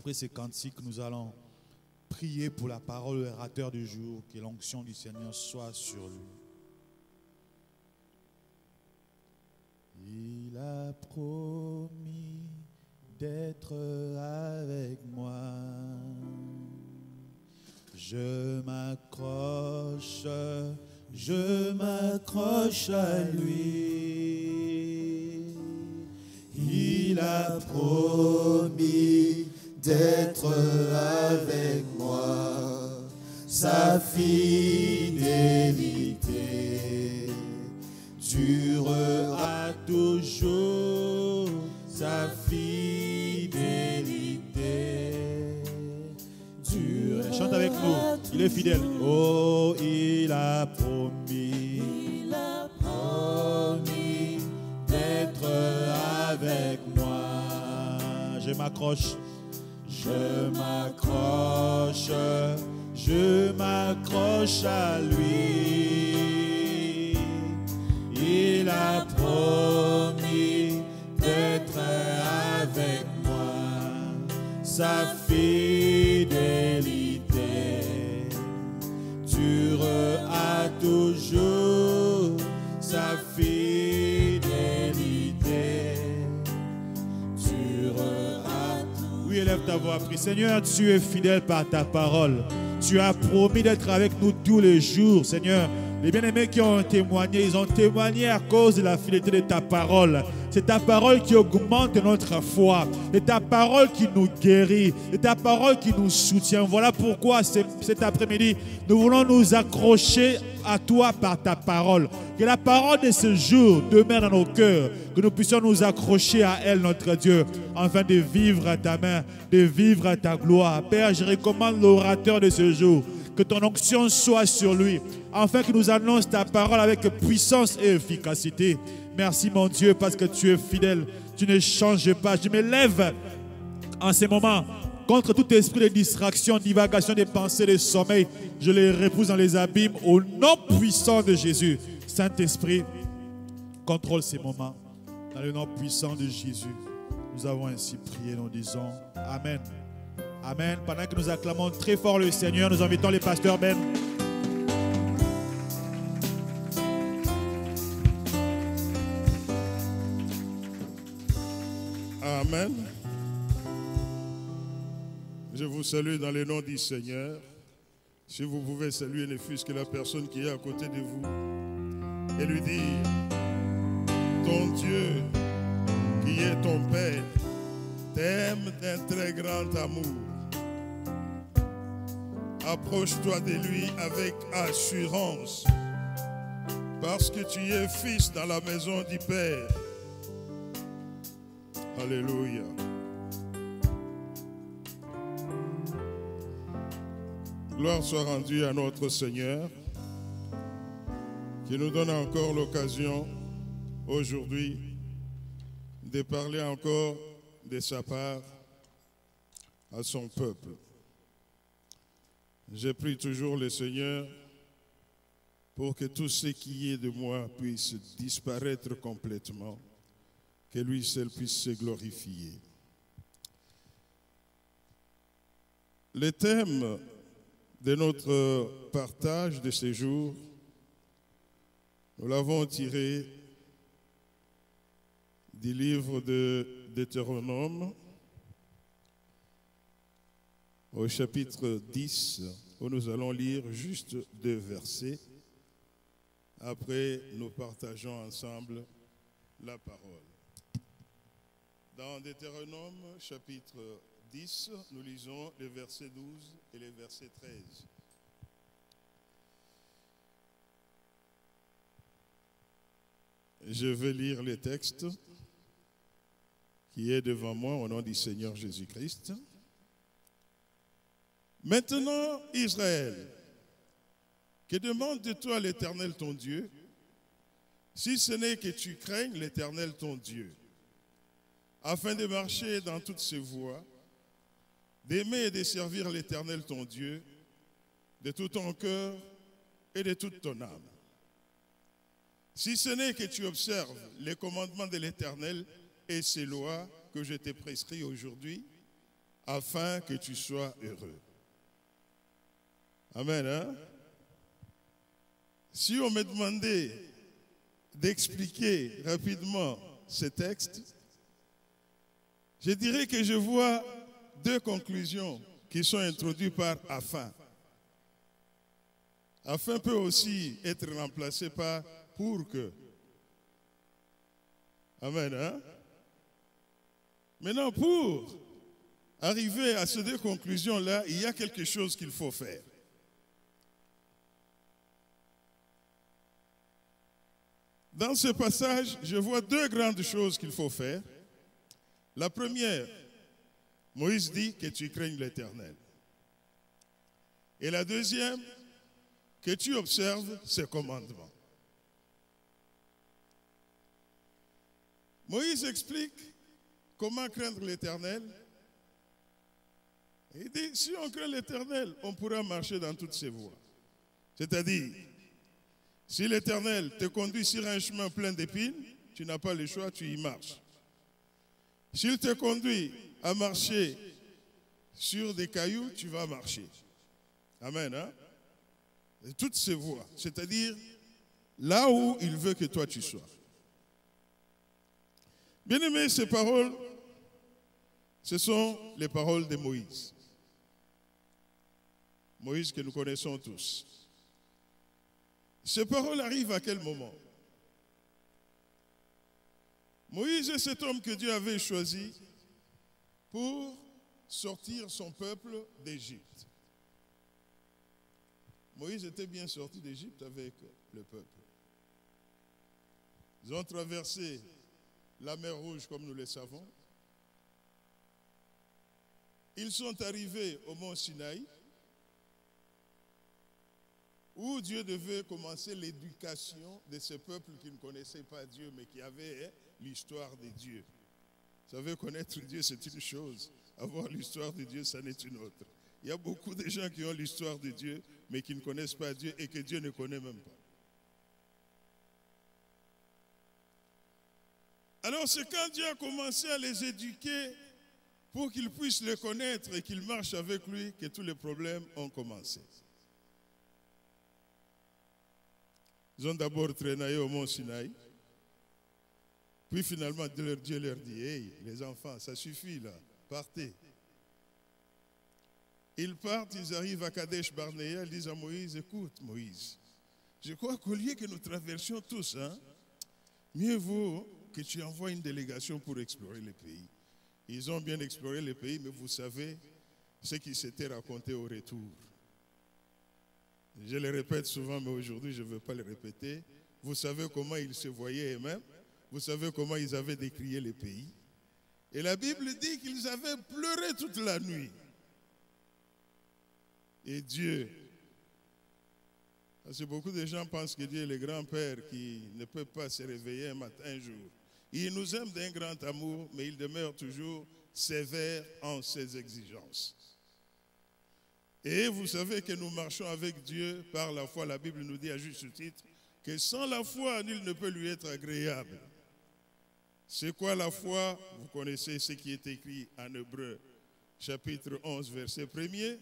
Après ces cantiques, nous allons prier pour la parole de l'orateur du jour, que l'onction du Seigneur soit sur lui. Il a promis d'être avec moi. Je m'accroche à lui. Il a promis d'être avec moi. Sa fidélité durera toujours. Sa fidélité durera. Chante avec nous. Il est fidèle. Oh, il a promis. Il a promis d'être avec moi. Je m'accroche. Je m'accroche à lui. Il a promis d'être avec moi. Sa fidélité durera toujours. Sa fidélité durera toujours. Oui, élève ta voix, prie. Seigneur, tu es fidèle par ta parole. Tu as promis d'être avec nous tous les jours, Seigneur. Les bien-aimés qui ont témoigné, ils ont témoigné à cause de la fidélité de ta parole. C'est ta parole qui augmente notre foi. C'est ta parole qui nous guérit. C'est ta parole qui nous soutient. Voilà pourquoi cet après-midi, nous voulons nous accrocher à toi par ta parole. Que la parole de ce jour demeure dans nos cœurs. Que nous puissions nous accrocher à elle, notre Dieu, afin de vivre à ta main, de vivre à ta gloire. Père, je recommande l'orateur de ce jour. Que ton onction soit sur lui, afin qu'il nous annonce ta parole avec puissance et efficacité. Merci mon Dieu, parce que tu es fidèle, tu ne changes pas. Je me lève en ce moment contre tout esprit de distraction, divagation des pensées, de sommeil. Je les repousse dans les abîmes au nom puissant de Jésus. Saint-Esprit, contrôle ces moments. Dans le nom puissant de Jésus, nous avons ainsi prié, nous disons Amen. Amen. Pendant que nous acclamons très fort le Seigneur, nous invitons les pasteurs Ben. Amen. Je vous salue dans le nom du Seigneur. Si vous pouvez saluer ne fût-ce que la personne qui est à côté de vous et lui dire: ton Dieu, qui est ton Père, t'aime d'un très grand amour. Approche-toi de lui avec assurance, parce que tu es fils dans la maison du Père. Alléluia. Gloire soit rendue à notre Seigneur, qui nous donne encore l'occasion aujourd'hui de parler encore de sa part à son peuple. Je prie toujours le Seigneur pour que tout ce qui est de moi puisse disparaître complètement, que lui seul puisse se glorifier. Le thème de notre partage de ces jours, nous l'avons tiré du livre de Deutéronome, au chapitre 10, où nous allons lire juste 2 versets. Après, nous partageons ensemble la parole. Dans Deutéronome, chapitre 10, nous lisons les versets 12 et les versets 13. Je vais lire les textes qui est devant moi au nom du Seigneur Jésus-Christ. Maintenant, Israël, que demande de toi l'Éternel ton Dieu, si ce n'est que tu craignes l'Éternel ton Dieu, afin de marcher dans toutes ses voies, d'aimer et de servir l'Éternel ton Dieu, de tout ton cœur et de toute ton âme. Si ce n'est que tu observes les commandements de l'Éternel et ses lois que je t'ai prescrits aujourd'hui, afin que tu sois heureux. Amen. Hein? Si on me demandait d'expliquer rapidement ce texte, je dirais que je vois deux conclusions qui sont introduites par afin. Afin peut aussi être remplacé par pour que. Amen. Hein? Maintenant, pour arriver à ces deux conclusions-là, il y a quelque chose qu'il faut faire. Dans ce passage, je vois deux grandes choses qu'il faut faire. La première, Moïse dit que tu craignes l'Éternel. Et la deuxième, que tu observes ses commandements. Moïse explique comment craindre l'Éternel. Il dit, si on craint l'Éternel, on pourra marcher dans toutes ses voies. C'est-à-dire, si l'Éternel te conduit sur un chemin plein d'épines, tu n'as pas le choix, tu y marches. S'il te conduit à marcher sur des cailloux, tu vas marcher. Amen. Hein? Et toutes ces voies, c'est-à-dire là où il veut que toi tu sois. Bien-aimés, ces paroles, ce sont les paroles de Moïse. Moïse que nous connaissons tous. Ces paroles arrivent à quel moment? Moïse est cet homme que Dieu avait choisi pour sortir son peuple d'Égypte. Moïse était bien sorti d'Égypte avec le peuple. Ils ont traversé la mer Rouge comme nous le savons. Ils sont arrivés au mont Sinaï où Dieu devait commencer l'éducation de ce peuple qui ne connaissait pas Dieu mais qui avait l'histoire de Dieu. Vous savez, connaître Dieu c'est une chose, avoir l'histoire de Dieu c'en est une autre. Il y a beaucoup de gens qui ont l'histoire de Dieu mais qui ne connaissent pas Dieu et que Dieu ne connaît même pas. Alors c'est quand Dieu a commencé à les éduquer pour qu'ils puissent le connaître et qu'ils marchent avec lui que tous les problèmes ont commencé. Ils ont d'abord traînaillé au mont Sinaï. Puis finalement, Dieu leur dit, hey, les enfants, ça suffit là, partez. Ils partent, ils arrivent à Kadesh Barnéa, ils disent à Moïse, écoute Moïse, je crois qu'au lieu que nous traversions tous, mieux vaut que tu envoies une délégation pour explorer le pays. Ils ont bien exploré le pays, mais vous savez ce qui s'était raconté au retour. Je le répète souvent, mais aujourd'hui je ne veux pas le répéter. Vous savez comment ils se voyaient eux-mêmes. Vous savez comment ils avaient décrié le pays. Et la Bible dit qu'ils avaient pleuré toute la nuit. Et Dieu, parce que beaucoup de gens pensent que Dieu est le grand-père qui ne peut pas se réveiller un jour. Il nous aime d'un grand amour, mais il demeure toujours sévère en ses exigences. Et vous savez que nous marchons avec Dieu par la foi. La Bible nous dit à juste titre que sans la foi, nul ne peut lui être agréable. C'est quoi la foi? Vous connaissez ce qui est écrit en Hébreux, chapitre 11, verset 1er.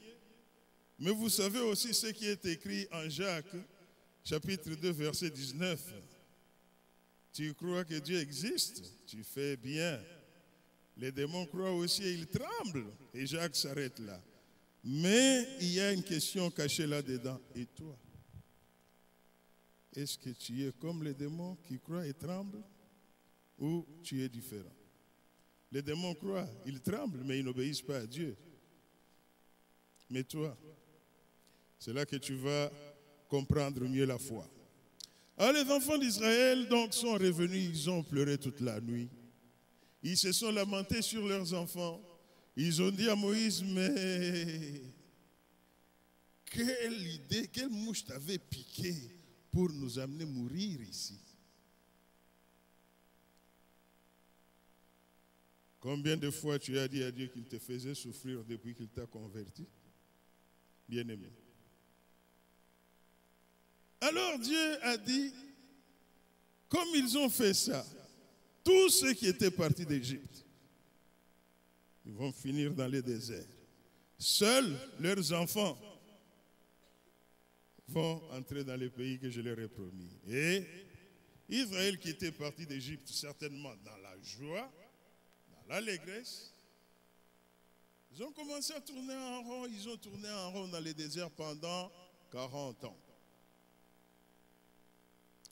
Mais vous savez aussi ce qui est écrit en Jacques, chapitre 2, verset 19. Tu crois que Dieu existe? Tu fais bien. Les démons croient aussi et ils tremblent. Et Jacques s'arrête là. Mais il y a une question cachée là-dedans. Et toi? Est-ce que tu es comme les démons qui croient et tremblent? Ou tu es différent? Les démons croient, ils tremblent, mais ils n'obéissent pas à Dieu. Mais toi, c'est là que tu vas comprendre mieux la foi. Alors les enfants d'Israël donc sont revenus, ils ont pleuré toute la nuit. Ils se sont lamentés sur leurs enfants. Ils ont dit à Moïse, mais quelle idée, quelle mouche t'avait piqué pour nous amener mourir ici? Combien de fois tu as dit à Dieu qu'il te faisait souffrir depuis qu'il t'a converti? Bien-aimé. Alors Dieu a dit, comme ils ont fait ça, tous ceux qui étaient partis d'Égypte, Ils vont finir dans les déserts. Seuls leurs enfants vont entrer dans les pays que je leur ai promis. Et Israël qui était parti d'Égypte certainement dans la joie, dans l'allégresse, ils ont commencé à tourner en rond. Ils ont tourné en rond dans les déserts pendant 40 ans.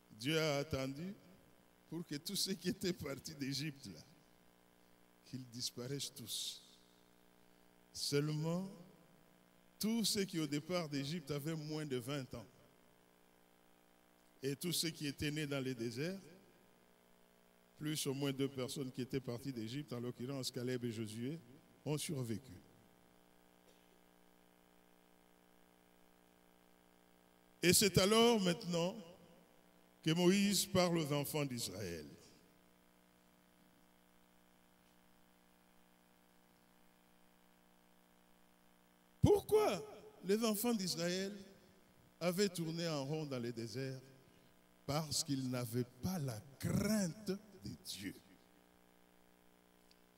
Dieu a attendu pour que tous ceux qui étaient partis d'Égypte, là, qu'ils disparaissent tous. Seulement, tous ceux qui au départ d'Égypte avaient moins de 20 ans, et tous ceux qui étaient nés dans les déserts, plus au moins 2 personnes qui étaient parties d'Égypte, en l'occurrence Caleb et Josué, ont survécu. Et c'est alors maintenant que Moïse parle aux enfants d'Israël. Pourquoi les enfants d'Israël avaient tourné en rond dans les déserts? Parce qu'ils n'avaient pas la crainte de Dieu.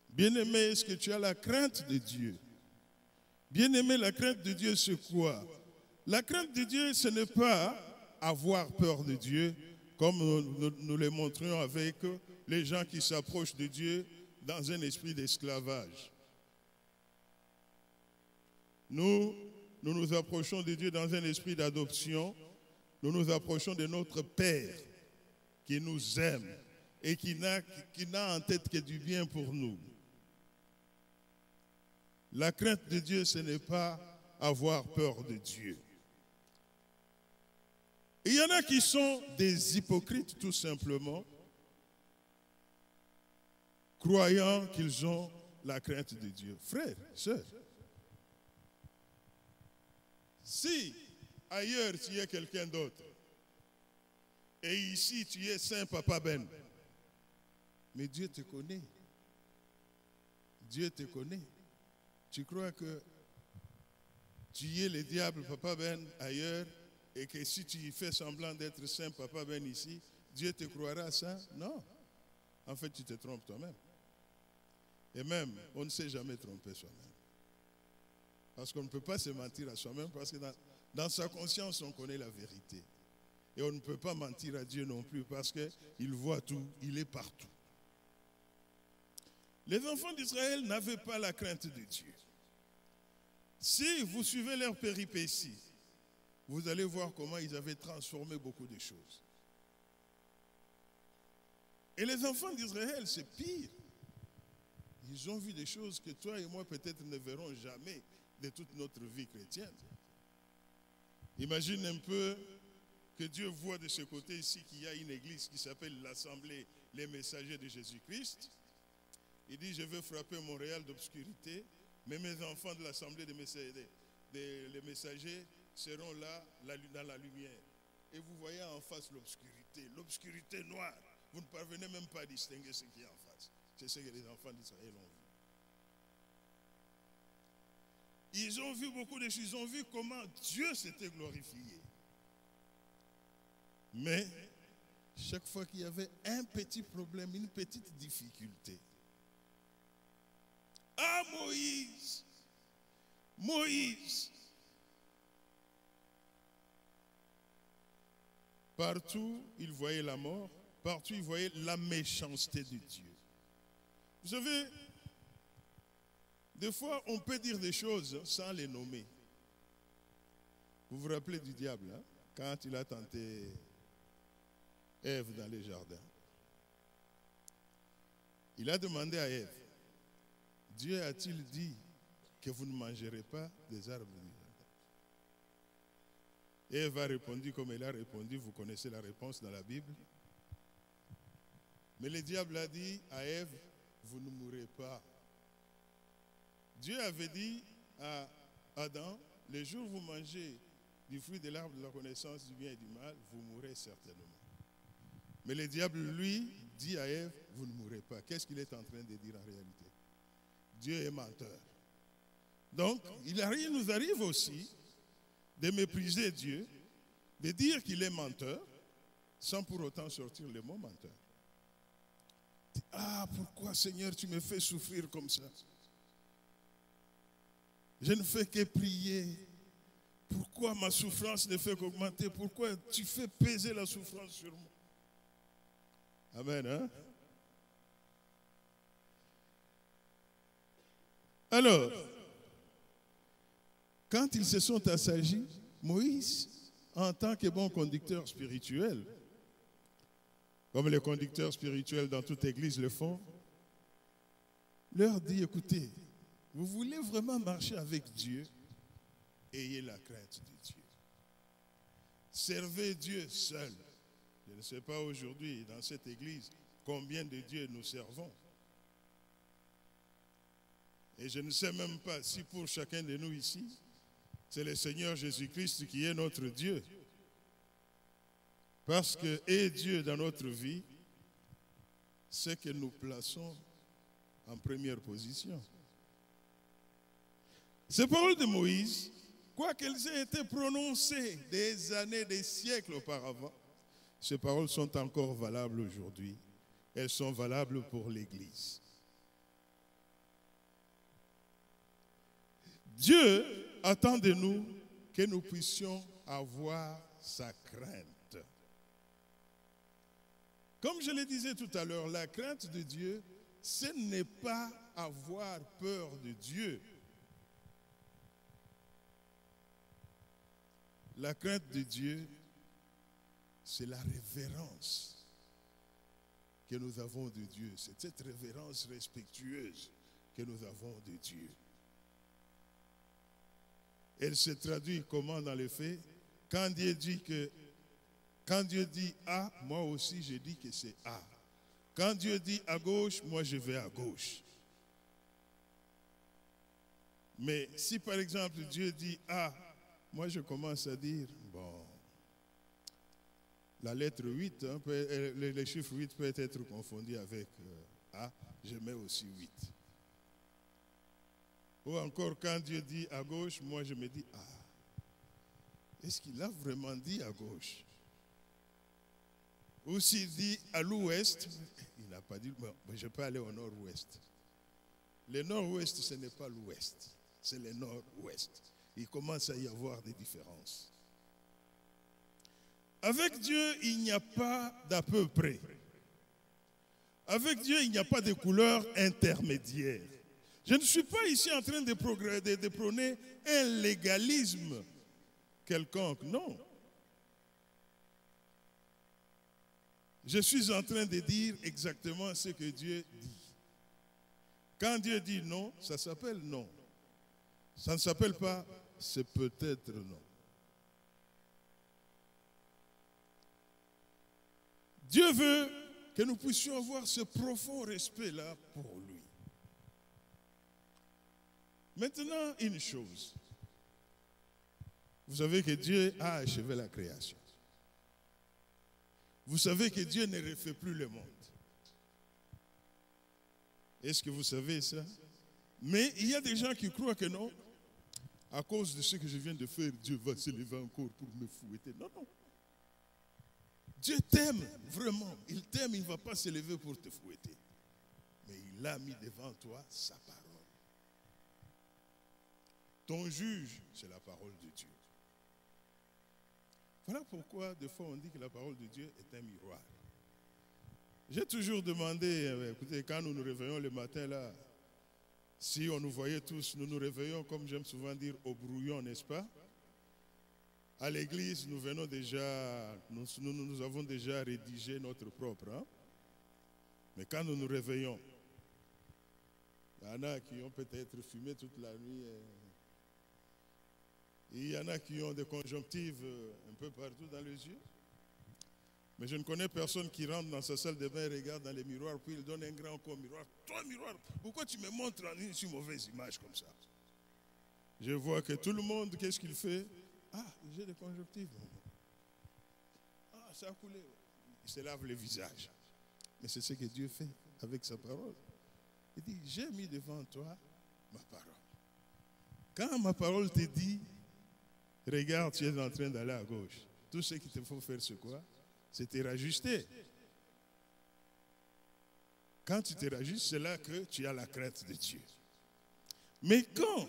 Bien-aimé, est-ce que tu as la crainte de Dieu? Bien-aimé, la crainte de Dieu, c'est quoi? La crainte de Dieu, ce n'est pas avoir peur de Dieu, comme nous le montrions avec les gens qui s'approchent de Dieu dans un esprit d'esclavage. Nous nous approchons de Dieu dans un esprit d'adoption. Nous nous approchons de notre Père qui nous aime et qui n'a en tête que du bien pour nous. La crainte de Dieu, ce n'est pas avoir peur de Dieu. Il y en a qui sont des hypocrites tout simplement, croyant qu'ils ont la crainte de Dieu. Frères, sœurs, si ailleurs tu es quelqu'un d'autre, et ici tu es Saint Papa Ben, mais Dieu te connaît. Dieu te connaît. Tu crois que tu es le diable Papa Ben ailleurs, et que si tu fais semblant d'être Saint Papa Ben ici, Dieu te croira ça? Non. En fait, tu te trompes toi-même. Et même, on ne sait jamais tromper soi-même. Parce qu'on ne peut pas se mentir à soi-même, parce que dans sa conscience, on connaît la vérité. Et on ne peut pas mentir à Dieu non plus, parce qu'il voit tout, il est partout. Les enfants d'Israël n'avaient pas la crainte de Dieu. Si vous suivez leurs péripéties, vous allez voir comment ils avaient transformé beaucoup de choses. Et les enfants d'Israël, c'est pire. Ils ont vu des choses que toi et moi peut-être ne verrons jamais de toute notre vie chrétienne. Imagine un peu que Dieu voit de ce côté ici qu'il y a une église qui s'appelle l'Assemblée Les Messagers de Jésus-Christ. Il dit, je veux frapper Montréal d'obscurité, mais mes enfants de l'Assemblée des Messagers seront là dans la lumière. Et vous voyez en face l'obscurité noire. Vous ne parvenez même pas à distinguer ce qui est en face. C'est ce que les enfants d'Israël ont vu. Ils ont vu beaucoup de choses. Ils ont vu comment Dieu s'était glorifié. Mais chaque fois qu'il y avait un petit problème, une petite difficulté, ah Moïse, Moïse, partout il voyait la mort, partout il voyait la méchanceté de Dieu. Vous savez, des fois on peut dire des choses sans les nommer. Vous vous rappelez du diable, hein, quand il a tenté Ève dans les jardins. Il a demandé à Ève, Dieu a-t-il dit que vous ne mangerez pas des arbres du jardin? Ève a répondu comme elle a répondu, vous connaissez la réponse dans la Bible. Mais le diable a dit à Ève, vous ne mourrez pas. Dieu avait dit à Adam, le jour où vous mangez du fruit de l'arbre de la connaissance du bien et du mal, vous mourrez certainement. Mais le diable, lui, dit à Ève, vous ne mourrez pas. Qu'est-ce qu'il est en train de dire en réalité? Dieu est menteur. Donc, il nous arrive aussi de mépriser Dieu, de dire qu'il est menteur, sans pour autant sortir le mot menteur. Ah, pourquoi Seigneur tu me fais souffrir comme ça? Je ne fais que prier. Pourquoi ma souffrance ne fait qu'augmenter? Pourquoi tu fais peser la souffrance sur moi? Amen, hein? Alors, quand ils se sont assagis, Moïse, en tant que bon conducteur spirituel, comme les conducteurs spirituels dans toute église le font, leur dit, écoutez, vous voulez vraiment marcher avec Dieu? Ayez la crainte de Dieu. Servez Dieu seul. Je ne sais pas aujourd'hui dans cette église combien de dieux nous servons. Et je ne sais même pas si pour chacun de nous ici, c'est le Seigneur Jésus-Christ qui est notre Dieu. Parce que est Dieu dans notre vie, c'est que nous plaçons en première position. Ces paroles de Moïse, quoiqu'elles aient été prononcées des années, des siècles auparavant, ces paroles sont encore valables aujourd'hui. Elles sont valables pour l'Église. Dieu attend de nous que nous puissions avoir sa crainte. Comme je le disais tout à l'heure, la crainte de Dieu, ce n'est pas avoir peur de Dieu. La crainte de Dieu, c'est la révérence que nous avons de Dieu. C'est cette révérence respectueuse que nous avons de Dieu. Elle se traduit comment dans les faits? Quand Dieu dit A, moi aussi je dis que c'est A. Quand Dieu dit à gauche, moi je vais à gauche. Mais si par exemple Dieu dit A, moi je commence à dire, bon, la lettre 8, hein, le chiffre 8 peut être confondu avec A, je mets aussi 8. Ou encore quand Dieu dit à gauche, moi je me dis, ah, est-ce qu'il a vraiment dit à gauche? Ou s'il dit à l'ouest, il n'a pas dit, mais je peux aller au nord-ouest. Le nord-ouest, ce n'est pas l'ouest, c'est le nord-ouest. Il commence à y avoir des différences. Avec Dieu, il n'y a pas d'à peu près. Avec Dieu, il n'y a pas de couleur intermédiaire. Je ne suis pas ici en train de prôner un légalisme quelconque, non. Je suis en train de dire exactement ce que Dieu dit. Quand Dieu dit non, ça s'appelle non. Ça ne s'appelle pas c'est peut-être non. Dieu veut que nous puissions avoir ce profond respect-là pour lui. Maintenant, une chose. Vous savez que Dieu a achevé la création. Vous savez que Dieu ne refait plus le monde. Est-ce que vous savez ça? Mais il y a des gens qui croient que non. À cause de ce que je viens de faire, Dieu va se lever encore pour me fouetter. Non, non. Dieu t'aime, vraiment. Il t'aime, il ne va pas se lever pour te fouetter. Mais il a mis devant toi sa parole. Ton juge, c'est la parole de Dieu. Voilà pourquoi, des fois, on dit que la parole de Dieu est un miroir. J'ai toujours demandé, écoutez, quand nous nous réveillons le matin, là, si on nous voyait tous, nous nous réveillons, comme j'aime souvent dire, au brouillon, n'est-ce pas? À l'église, nous venons déjà, nous avons déjà rédigé notre propre. Hein? Mais quand nous nous réveillons, il y en a qui ont peut-être fumé toute la nuit. Il y en a qui ont des conjonctives un peu partout dans les yeux. Mais je ne connais personne qui rentre dans sa salle de bain, regarde dans les miroirs, puis il donne un grand coup au miroir. Toi, miroir, pourquoi tu me montres en une si mauvaise image comme ça? Je vois que tout le monde, qu'est-ce qu'il fait? Ah, j'ai des conjonctives. Ah, ça a coulé. Il se lave le visage. Mais c'est ce que Dieu fait avec sa parole. Il dit, j'ai mis devant toi ma parole. Quand ma parole te dit, regarde, tu es en train d'aller à gauche. Tout ce qu'il te faut faire, c'est quoi? C'est te rajuster. Quand tu te rajustes, c'est là que tu as la crainte de Dieu. Mais quand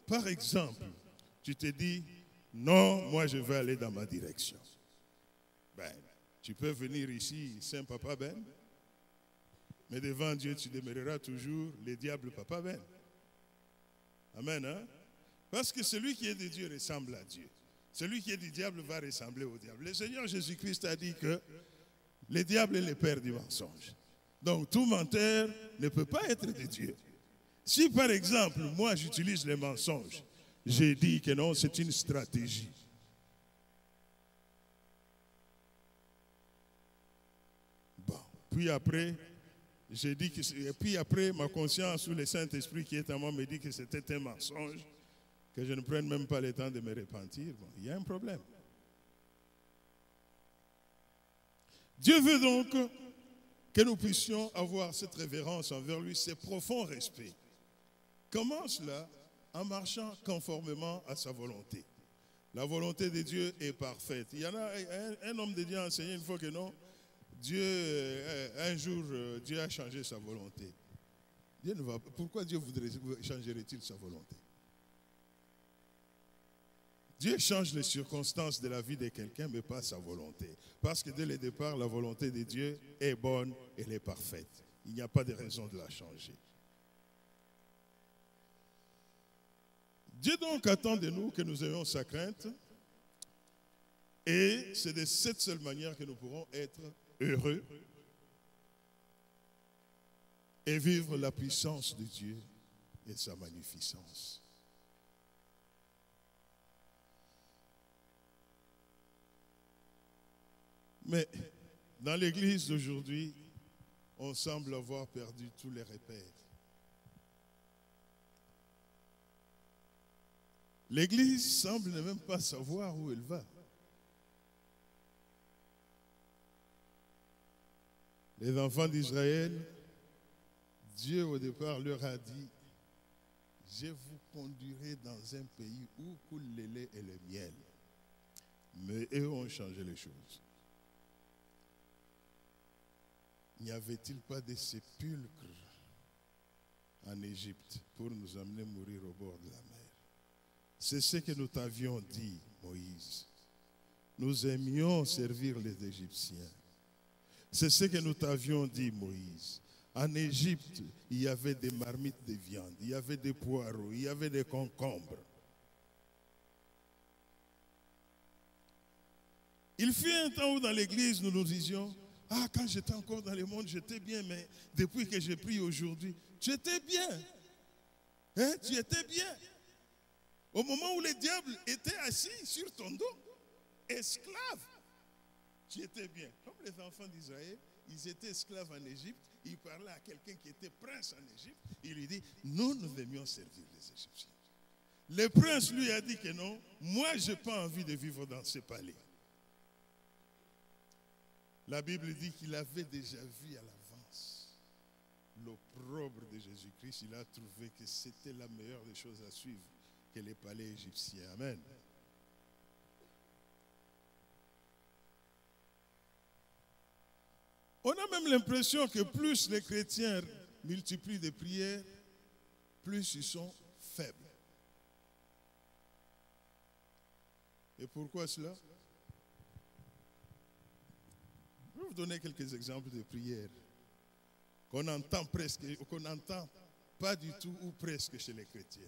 par exemple, tu te dis, non, moi je vais aller dans ma direction. Ben, tu peux venir ici, Saint-Papa Ben, mais devant Dieu, tu demeureras toujours le diable Papa Ben. Amen, hein? Parce que celui qui est de Dieu ressemble à Dieu. Celui qui est du diable va ressembler au diable. Le Seigneur Jésus-Christ a dit que le diable est le père du mensonge. Donc tout menteur ne peut pas être de Dieu. Si par exemple, moi j'utilise les mensonges, j'ai dit que non, c'est une stratégie. Bon, puis après, j'ai dit que, et puis après, ma conscience ou le Saint-Esprit qui est en moi me dit que c'était un mensonge, que je ne prenne même pas le temps de me repentir. Bon, il y a un problème. Dieu veut donc que nous puissions avoir cette révérence envers lui, ce profond respect. Comment cela? En marchant conformément à sa volonté. La volonté de Dieu est parfaite. Il y en a un homme de Dieu a enseigné une fois que non, Dieu, un jour, Dieu a changé sa volonté. Dieu ne va, pourquoi Dieu changerait-il sa volonté? Dieu change les circonstances de la vie de quelqu'un, mais pas sa volonté. Parce que dès le départ, la volonté de Dieu est bonne, elle est parfaite. Il n'y a pas de raison de la changer. Dieu donc attend de nous que nous ayons sa crainte, et c'est de cette seule manière que nous pourrons être heureux et vivre la puissance de Dieu et sa magnificence. Mais dans l'Église d'aujourd'hui, on semble avoir perdu tous les repères. L'Église semble ne même pas savoir où elle va. Les enfants d'Israël, Dieu au départ leur a dit, je vous conduirai dans un pays où coule le lait et le miel. Mais eux ont changé les choses. N'y avait-il pas des sépulcres en Égypte pour nous amener mourir au bord de la mer? C'est ce que nous t'avions dit, Moïse. Nous aimions servir les Égyptiens. C'est ce que nous t'avions dit, Moïse. En Égypte, il y avait des marmites de viande, il y avait des poireaux, il y avait des concombres. Il fut un temps où dans l'église, nous nous disions, ah, quand j'étais encore dans le monde, j'étais bien, mais depuis que j'ai pris aujourd'hui, tu étais bien. Hein? Tu étais bien. Au moment où le diable était assis sur ton dos, esclave, tu étais bien. Comme les enfants d'Israël, ils étaient esclaves en Égypte, ils parlaient à quelqu'un qui était prince en Égypte, il lui dit, nous aimions servir les Égyptiens. Le prince lui a dit que non, moi je n'ai pas envie de vivre dans ce palais. La Bible dit qu'il avait déjà vu à l'avance l'opprobre de Jésus-Christ. Il a trouvé que c'était la meilleure des choses à suivre que les palais égyptiens. Amen. On a même l'impression que plus les chrétiens multiplient des prières, plus ils sont faibles. Et pourquoi cela? Je vais vous donner quelques exemples de prières qu'on entend presque, qu'on n'entend pas du tout ou presque chez les chrétiens.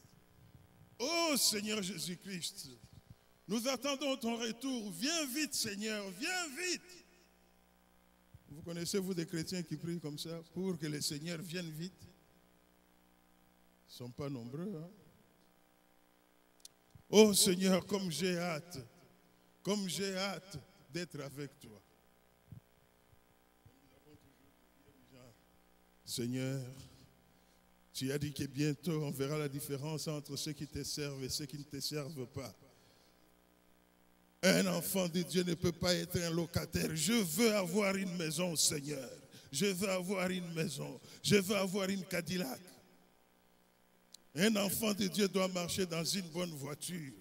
Oh Seigneur Jésus-Christ, nous attendons ton retour. Viens vite Seigneur, viens vite. Vous connaissez, vous, des chrétiens qui prient comme ça pour que le Seigneur vienne vite? Ils ne sont pas nombreux. Hein? Oh Seigneur, comme j'ai hâte d'être avec toi. Seigneur, tu as dit que bientôt on verra la différence entre ceux qui te servent et ceux qui ne te servent pas. Un enfant de Dieu ne peut pas être un locataire. Je veux avoir une maison, Seigneur. Je veux avoir une maison. Je veux avoir une Cadillac. Un enfant de Dieu doit marcher dans une bonne voiture.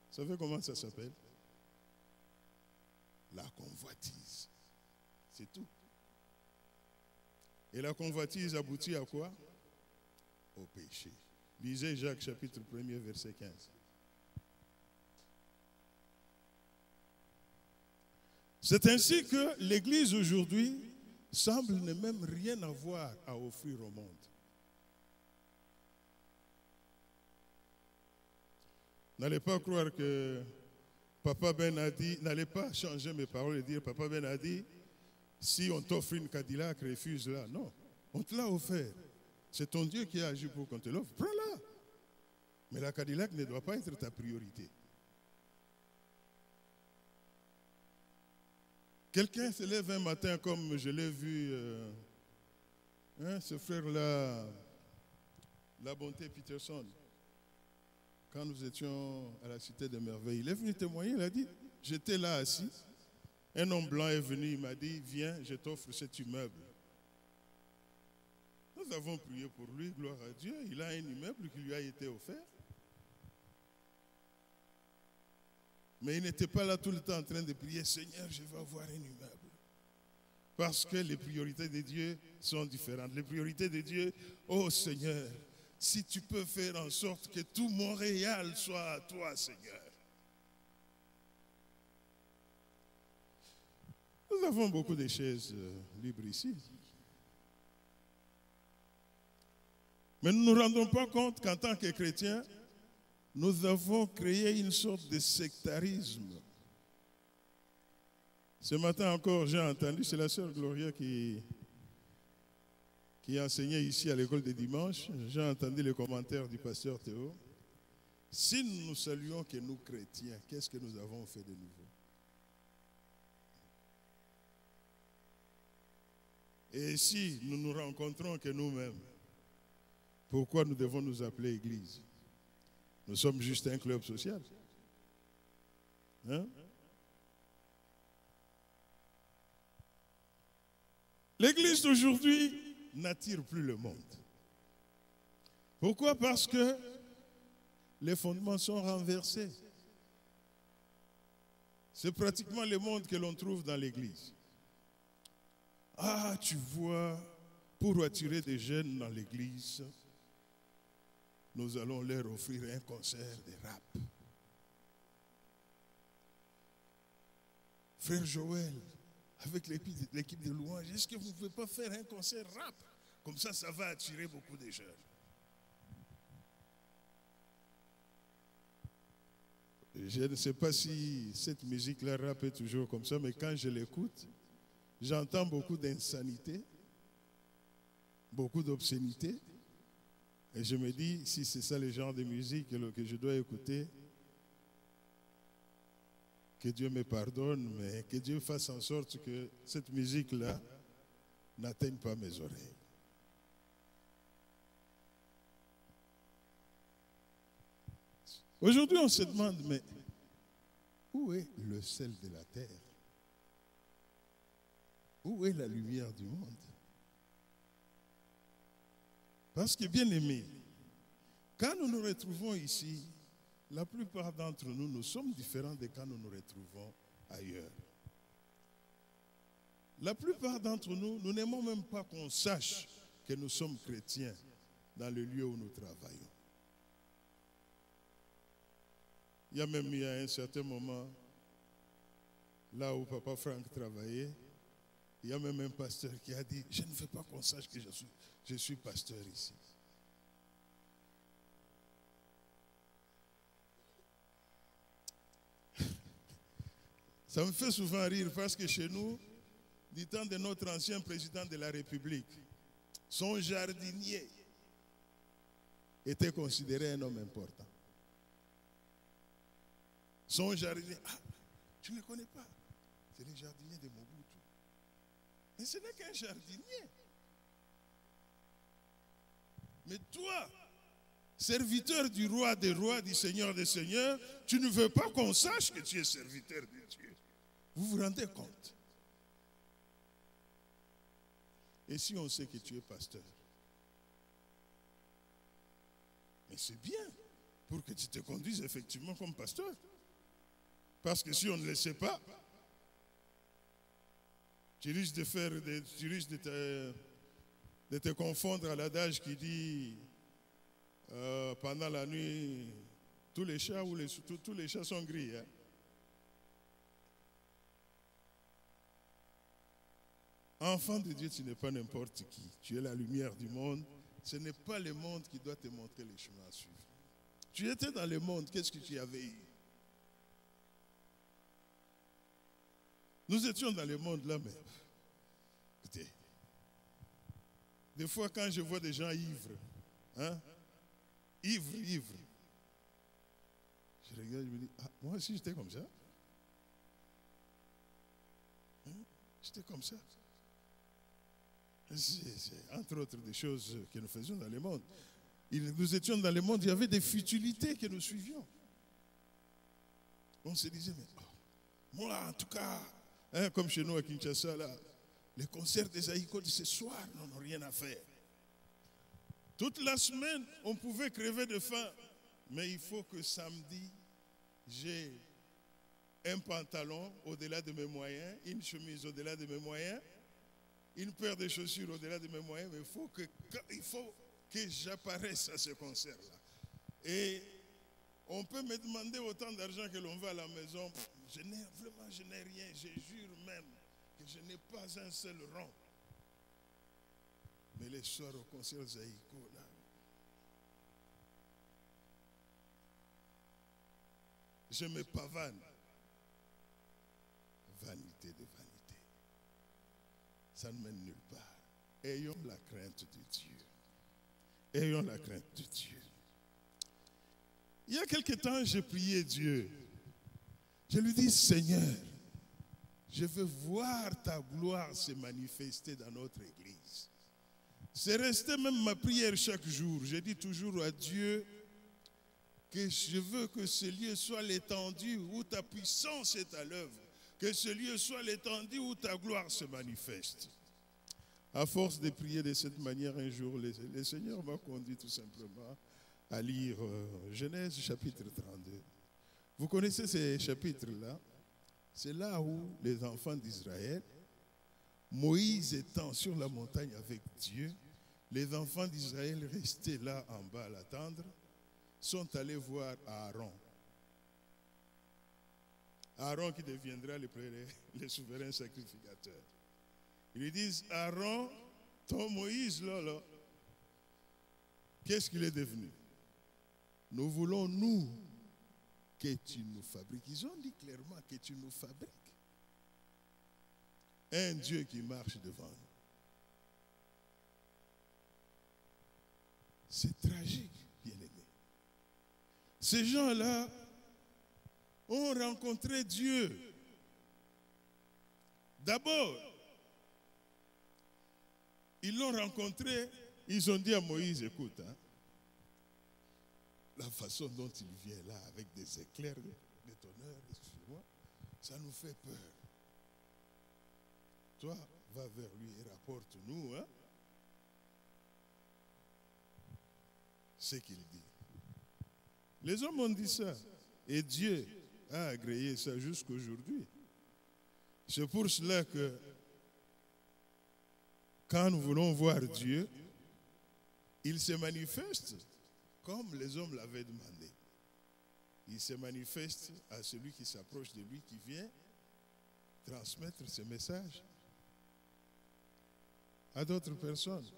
Vous savez comment ça s'appelle? La convoitise. C'est tout. Et la convoitise aboutit à quoi? au péché. Lisez Jacques chapitre 1er, verset 15. C'est ainsi que l'Église aujourd'hui semble ne même rien avoir à offrir au monde. N'allez pas croire que Papa Ben a dit, n'allez pas changer mes paroles et dire Papa Ben a dit, si on t'offre une Cadillac, refuse-la. Non, on te l'a offert. C'est ton Dieu qui a agi pour qu'on te l'offre. Prends-la. Mais la Cadillac ne doit pas être ta priorité. Quelqu'un se lève un matin comme je l'ai vu, ce frère-là, La Bonté Peterson, quand nous étions à la Cité des Merveilles. Il est venu témoigner, il a dit, j'étais là assis, un homme blanc est venu, il m'a dit, viens, je t'offre cet immeuble. Nous avons prié pour lui, gloire à Dieu, il a un immeuble qui lui a été offert. Mais il n'était pas là tout le temps en train de prier, Seigneur, je veux avoir un immeuble. Parce que les priorités de Dieu sont différentes. Les priorités de Dieu, oh Seigneur, si tu peux faire en sorte que tout Montréal soit à toi, Seigneur. Nous avons beaucoup de chaises libres ici. Mais nous ne nous rendons pas compte qu'en tant que chrétiens, nous avons créé une sorte de sectarisme. Ce matin encore, j'ai entendu, c'est la sœur Gloria qui enseignait ici à l'école de dimanche. J'ai entendu les commentaires du pasteur Théo. Si nous nous saluons que nous chrétiens, qu'est-ce que nous avons fait de nouveau? Et si nous nous rencontrons que nous-mêmes, pourquoi nous devons nous appeler Église? Nous sommes juste un club social. Hein? L'Église d'aujourd'hui n'attire plus le monde. Pourquoi? Parce que les fondements sont renversés. C'est pratiquement le monde que l'on trouve dans l'Église. Ah, tu vois, pour attirer des jeunes dans l'Église, nous allons leur offrir un concert de rap. Frère Joël, avec l'équipe de louange, est-ce que vous ne pouvez pas faire un concert rap? Comme ça, ça va attirer beaucoup de jeunes. Je ne sais pas si cette musique-là rap est toujours comme ça, mais quand je l'écoute, j'entends beaucoup d'insanité, beaucoup d'obscénité. Et je me dis, si c'est ça le genre de musique que je dois écouter, que Dieu me pardonne, mais que Dieu fasse en sorte que cette musique-là n'atteigne pas mes oreilles. Aujourd'hui, on se demande, mais où est le sel de la terre? Où est la lumière du monde? Parce que, bien aimé, quand nous nous retrouvons ici, la plupart d'entre nous, nous sommes différents de quand nous nous retrouvons ailleurs. La plupart d'entre nous, nous n'aimons même pas qu'on sache que nous sommes chrétiens dans le lieu où nous travaillons. Il y a un certain moment, là où Papa Franck travaillait, il y a même un pasteur qui a dit, je ne veux pas qu'on sache que je suis pasteur ici. Ça me fait souvent rire parce que chez nous, du temps de notre ancien président de la République, son jardinier était considéré un homme important. Son jardinier, ah, tu ne le connais pas, c'est le jardinier de Mobutu. Mais ce n'est qu'un jardinier. Mais toi, serviteur du roi des rois, du Seigneur des seigneurs, tu ne veux pas qu'on sache que tu es serviteur de Dieu. Vous vous rendez compte? Et si on sait que tu es pasteur? Mais c'est bien pour que tu te conduises effectivement comme pasteur. Parce que si on ne le sait pas, tu risques de te confondre à l'adage qui dit Pendant la nuit, tous les chats, tous les chats sont gris. Hein? Enfant de Dieu, tu n'es pas n'importe qui. Tu es la lumière du monde. Ce n'est pas le monde qui doit te montrer les chemins à suivre. Tu étais dans le monde, qu'est-ce que tu avais eu? Nous étions dans le monde là, mais écoutez, des fois quand je vois des gens ivres, hein, ivres, je regarde, je me dis, ah, moi aussi j'étais comme ça. Hein? J'étais comme ça. C'est entre autres des choses que nous faisions dans le monde. Nous étions dans le monde, il y avait des futilités que nous suivions. On se disait, mais moi en tout cas, hein, comme chez nous à Kinshasa, là, les concerts des Aïkos de ce soir n'ont rien à faire. Toute la semaine, on pouvait crever de faim. Mais il faut que samedi, j'ai un pantalon au-delà de mes moyens, une chemise au-delà de mes moyens, une paire de chaussures au-delà de mes moyens, mais il faut que j'apparaisse à ce concert-là. Et on peut me demander autant d'argent que l'on va à la maison. Je n'ai rien. Je jure même que je n'ai pas un seul rond. Mais les soirs au concert Zaïko, là, je me pavane. Vanité de vanité. Ça ne mène nulle part. Ayons la crainte de Dieu. Ayons la crainte de Dieu. Il y a quelque temps, j'ai prié Dieu. Je lui dis, Seigneur, je veux voir ta gloire se manifester dans notre église. C'est resté même ma prière chaque jour. Je dis toujours à Dieu que je veux que ce lieu soit l'étendue où ta puissance est à l'œuvre. Que ce lieu soit l'étendue où ta gloire se manifeste. À force de prier de cette manière, un jour, le Seigneur m'a conduit tout simplement à lire Genèse chapitre 32. Vous connaissez ces chapitres-là? C'est là où les enfants d'Israël, Moïse étant sur la montagne avec Dieu, les enfants d'Israël restés là en bas à l'attendre, sont allés voir Aaron. Aaron qui deviendra le souverain sacrificateur. Ils lui disent, Aaron, ton Moïse là, qu'est-ce qu'il est devenu? Nous voulons, nous, que tu nous fabriques. Ils ont dit clairement que tu nous fabriques. Un Dieu qui marche devant nous. C'est tragique, bien-aimé. Ces gens-là ont rencontré Dieu. D'abord, ils l'ont rencontré, ils ont dit à Moïse, écoute, hein, la façon dont il vient là, avec des éclairs, des tonnerres, excusez-moi, ça nous fait peur. Toi, va vers lui et rapporte-nous, hein, ce qu'il dit. Les hommes ont dit ça, et Dieu a agréé ça jusqu'à aujourd'hui. C'est pour cela que quand nous voulons voir Dieu, il se manifeste comme les hommes l'avaient demandé. Il se manifeste à celui qui s'approche de lui, qui vient transmettre ce message à d'autres personnes.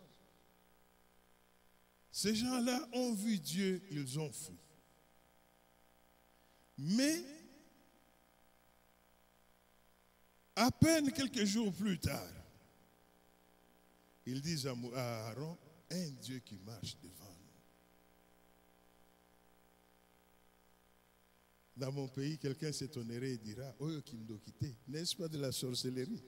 Ces gens-là ont vu Dieu, ils ont fui. Mais, à peine quelques jours plus tard, ils disent à Aaron, un Dieu qui marche devant nous. Dans mon pays, quelqu'un s'étonnerait et dira, oh, Kindokité, n'est-ce pas de la sorcellerie?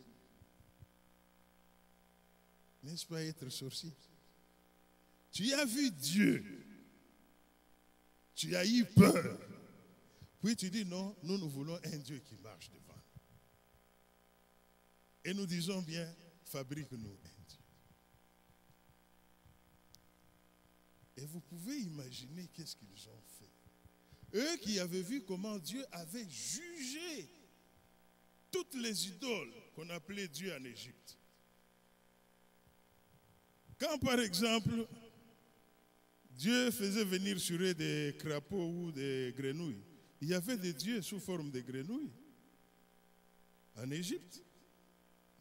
N'est-ce pas être sorcier? Tu as vu Dieu, tu as eu peur. Puis tu dis non, nous voulons un Dieu qui marche devant nous. Et nous disons bien, fabrique-nous un Dieu. Et vous pouvez imaginer qu'est-ce qu'ils ont fait. Eux qui avaient vu comment Dieu avait jugé toutes les idoles qu'on appelait Dieu en Égypte. Quand par exemple, Dieu faisait venir sur eux des crapauds ou des grenouilles. Il y avait des dieux sous forme de grenouilles en Égypte.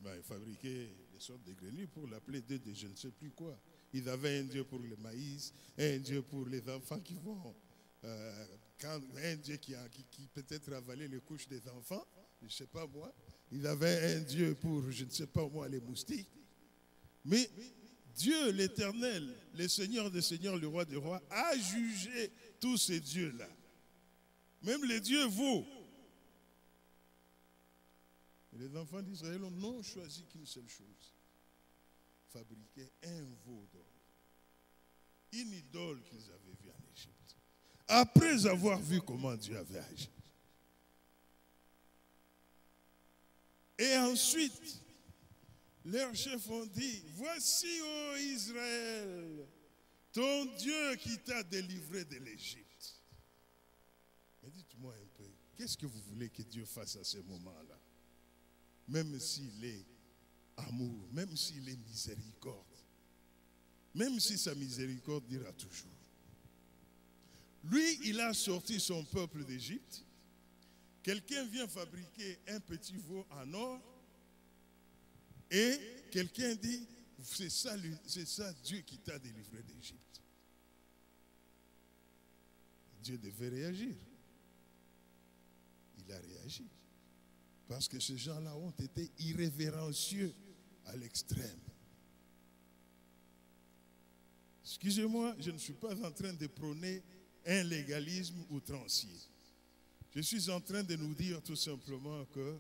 Ils fabriquaient des sortes de grenouilles pour l'appeler Dieu de je ne sais plus quoi. Ils avaient un Dieu pour le maïs, un Dieu pour les enfants qui vont, un Dieu qui peut-être avalait les couches des enfants, je ne sais pas moi. Ils avaient un Dieu pour, je ne sais pas moi, les moustiques. Mais Dieu, l'Éternel, le Seigneur des Seigneurs, le Roi des Rois, a jugé tous ces dieux-là. Même les dieux veaux. Et les enfants d'Israël n'ont choisi qu'une seule chose. Fabriquer un veau d'or. Une idole qu'ils avaient vue en Égypte. Après avoir vu comment Dieu avait agi. Et ensuite, leurs chefs ont dit, voici, ô Israël, ton Dieu qui t'a délivré de l'Égypte. Mais dites-moi un peu, qu'est-ce que vous voulez que Dieu fasse à ce moment-là? Même s'il est amour, même s'il est miséricorde, même si sa miséricorde dira toujours. Lui, il a sorti son peuple d'Égypte. Quelqu'un vient fabriquer un petit veau en or et quelqu'un dit, c'est ça Dieu qui t'a délivré d'Égypte. Dieu devait réagir. Il a réagi. Parce que ces gens-là ont été irrévérencieux à l'extrême. Excusez-moi, je ne suis pas en train de prôner un légalisme outrancier. Je suis en train de nous dire tout simplement que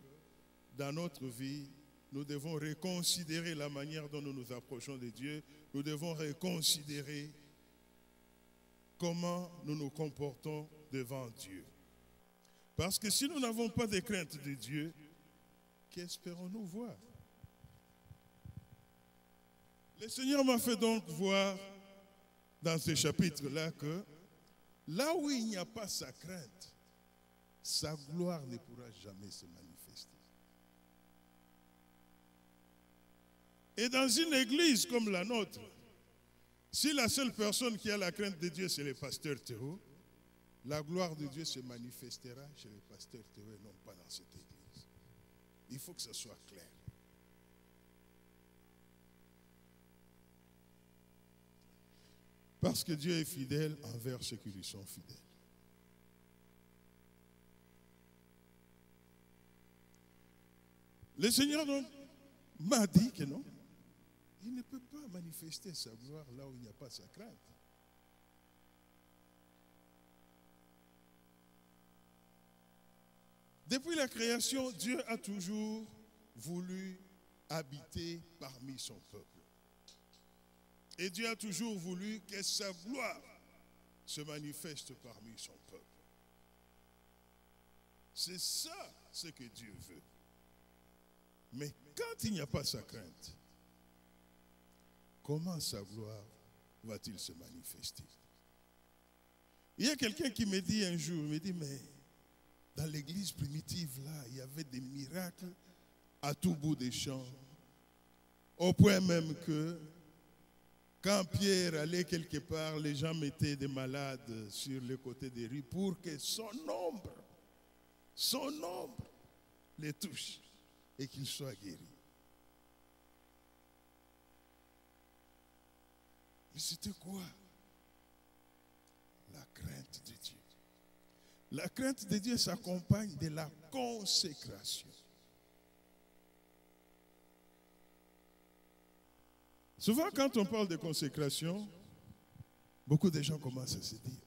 dans notre vie, nous devons reconsidérer la manière dont nous nous approchons de Dieu. Nous devons reconsidérer comment nous nous comportons devant Dieu. Parce que si nous n'avons pas de crainte de Dieu, qu'espérons-nous voir? Le Seigneur m'a fait donc voir dans ce chapitre-là que là où il n'y a pas sa crainte, sa gloire ne pourra jamais se manifester. Et dans une église comme la nôtre, si la seule personne qui a la crainte de Dieu, c'est le pasteur Théo, la gloire de Dieu se manifestera chez le pasteur Théo et non pas dans cette église. Il faut que ça soit clair. Parce que Dieu est fidèle envers ceux qui lui sont fidèles. Le Seigneur donc m'a dit que non, il ne peut pas manifester sa gloire là où il n'y a pas sa crainte. Depuis la création, Dieu a toujours voulu habiter parmi son peuple. Et Dieu a toujours voulu que sa gloire se manifeste parmi son peuple. C'est ça ce que Dieu veut. Mais quand il n'y a pas sa crainte, comment sa gloire va-t-il se manifester? Il y a quelqu'un qui me dit un jour, il me dit, mais dans l'église primitive, là, il y avait des miracles à tout bout des champs. Au point même que, quand Pierre allait quelque part, les gens mettaient des malades sur le côté des rues pour que son ombre les touche et qu'il soit guéri. Mais c'était quoi? La crainte de Dieu. La crainte de Dieu s'accompagne de la consécration. Souvent, quand on parle de consécration, beaucoup de gens commencent à se dire,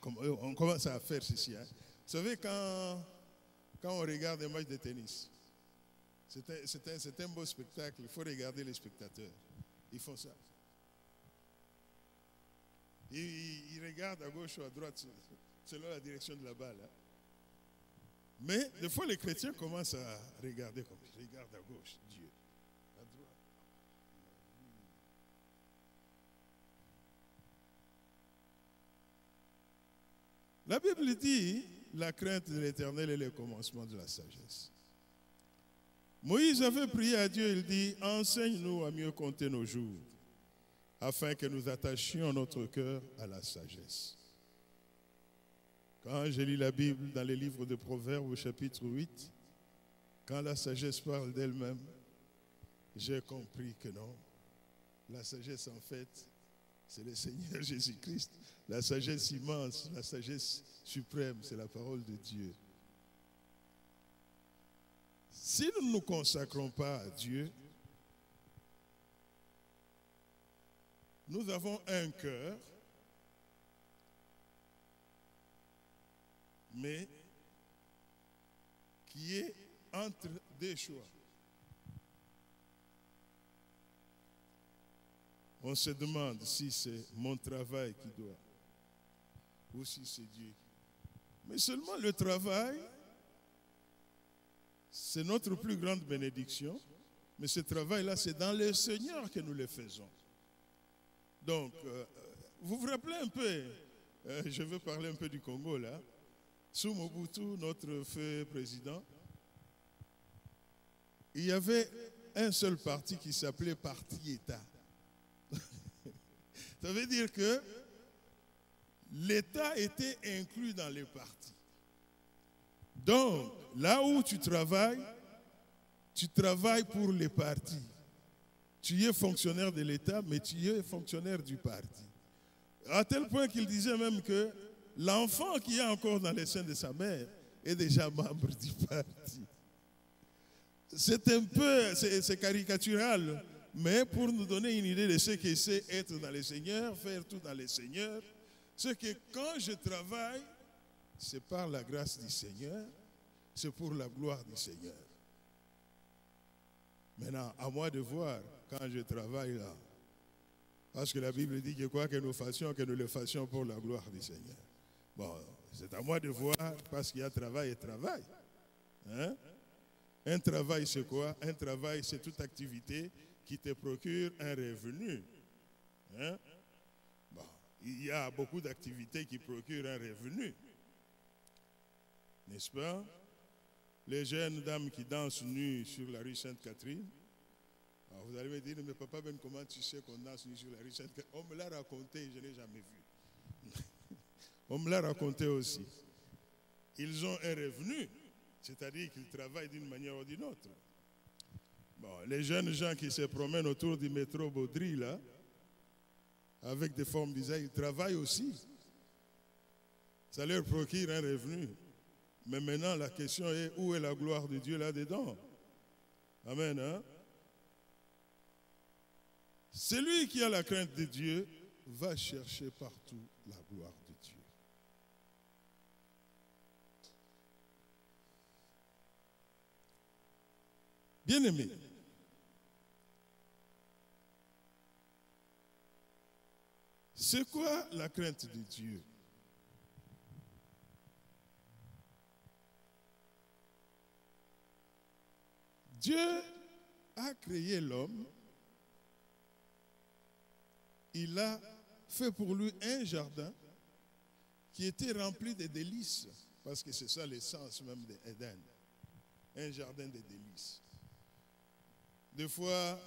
on commence à faire ceci. Hein. Vous savez, quand on regarde un match de tennis, c'est un beau spectacle, il faut regarder les spectateurs. Ils font ça. Ils regardent à gauche ou à droite, selon la direction de la balle. Hein. Mais des fois, les chrétiens commencent à regarder comme ça. Ils regardent à gauche, Dieu. À droite. La Bible dit, la crainte de l'Éternel est le commencement de la sagesse. Moïse avait prié à Dieu, il dit, enseigne-nous à mieux compter nos jours, afin que nous attachions notre cœur à la sagesse. Quand je lis la Bible dans les livres de Proverbes au chapitre 8, quand la sagesse parle d'elle-même, j'ai compris que non. La sagesse, en fait, c'est le Seigneur Jésus-Christ. La sagesse immense, la sagesse suprême, c'est la parole de Dieu. Si nous ne nous consacrons pas à Dieu, nous avons un cœur, mais qui est entre deux choix. On se demande si c'est mon travail qui doit, ou si c'est Dieu. Mais seulement le travail, c'est notre plus grande bénédiction, mais ce travail-là, c'est dans le Seigneur que nous le faisons. Donc, vous vous rappelez un peu, je veux parler un peu du Congo là, sous Mobutu, notre feu président, il y avait un seul parti qui s'appelait Parti État. Ça veut dire que l'État était inclus dans les partis. Donc, là où tu travailles pour les partis. Tu es fonctionnaire de l'État, mais tu es fonctionnaire du parti. À tel point qu'il disait même que l'enfant qui est encore dans les seins de sa mère est déjà membre du parti. C'est un peu, c'est caricatural, mais pour nous donner une idée de ce que c'est être dans le Seigneur, faire tout dans le Seigneur, c'est que quand je travaille, c'est par la grâce du Seigneur, c'est pour la gloire du Seigneur. Maintenant, à moi de voir quand je travaille là. Parce que la Bible dit que quoi que nous fassions, que nous le fassions pour la gloire du Seigneur. Bon, c'est à moi de voir parce qu'il y a travail et travail. Hein? Un travail, c'est quoi? Un travail, c'est toute activité qui te procure un revenu. Hein? Bon, il y a beaucoup d'activités qui procurent un revenu. N'est-ce pas? Les jeunes dames qui dansent nues sur la rue Sainte-Catherine. Alors vous allez me dire, mais papa Ben, comment tu sais qu'on danse nues sur la rue Sainte-Catherine? On me l'a raconté, je ne l'ai jamais vu. On me l'a raconté aussi. Ils ont un revenu, c'est-à-dire qu'ils travaillent d'une manière ou d'une autre. Bon, les jeunes gens qui se promènent autour du métro Baudry, là, avec des formes d'Israël, ils travaillent aussi. Ça leur procure un revenu. Mais maintenant, la question est, où est la gloire de Dieu là-dedans? Amen, hein? Celui qui a la crainte de Dieu va chercher partout la gloire de Dieu. Bien-aimés, c'est quoi la crainte de Dieu? Dieu a créé l'homme, il a fait pour lui un jardin qui était rempli de délices, parce que c'est ça l'essence même d'Éden, un jardin de délices. Des fois,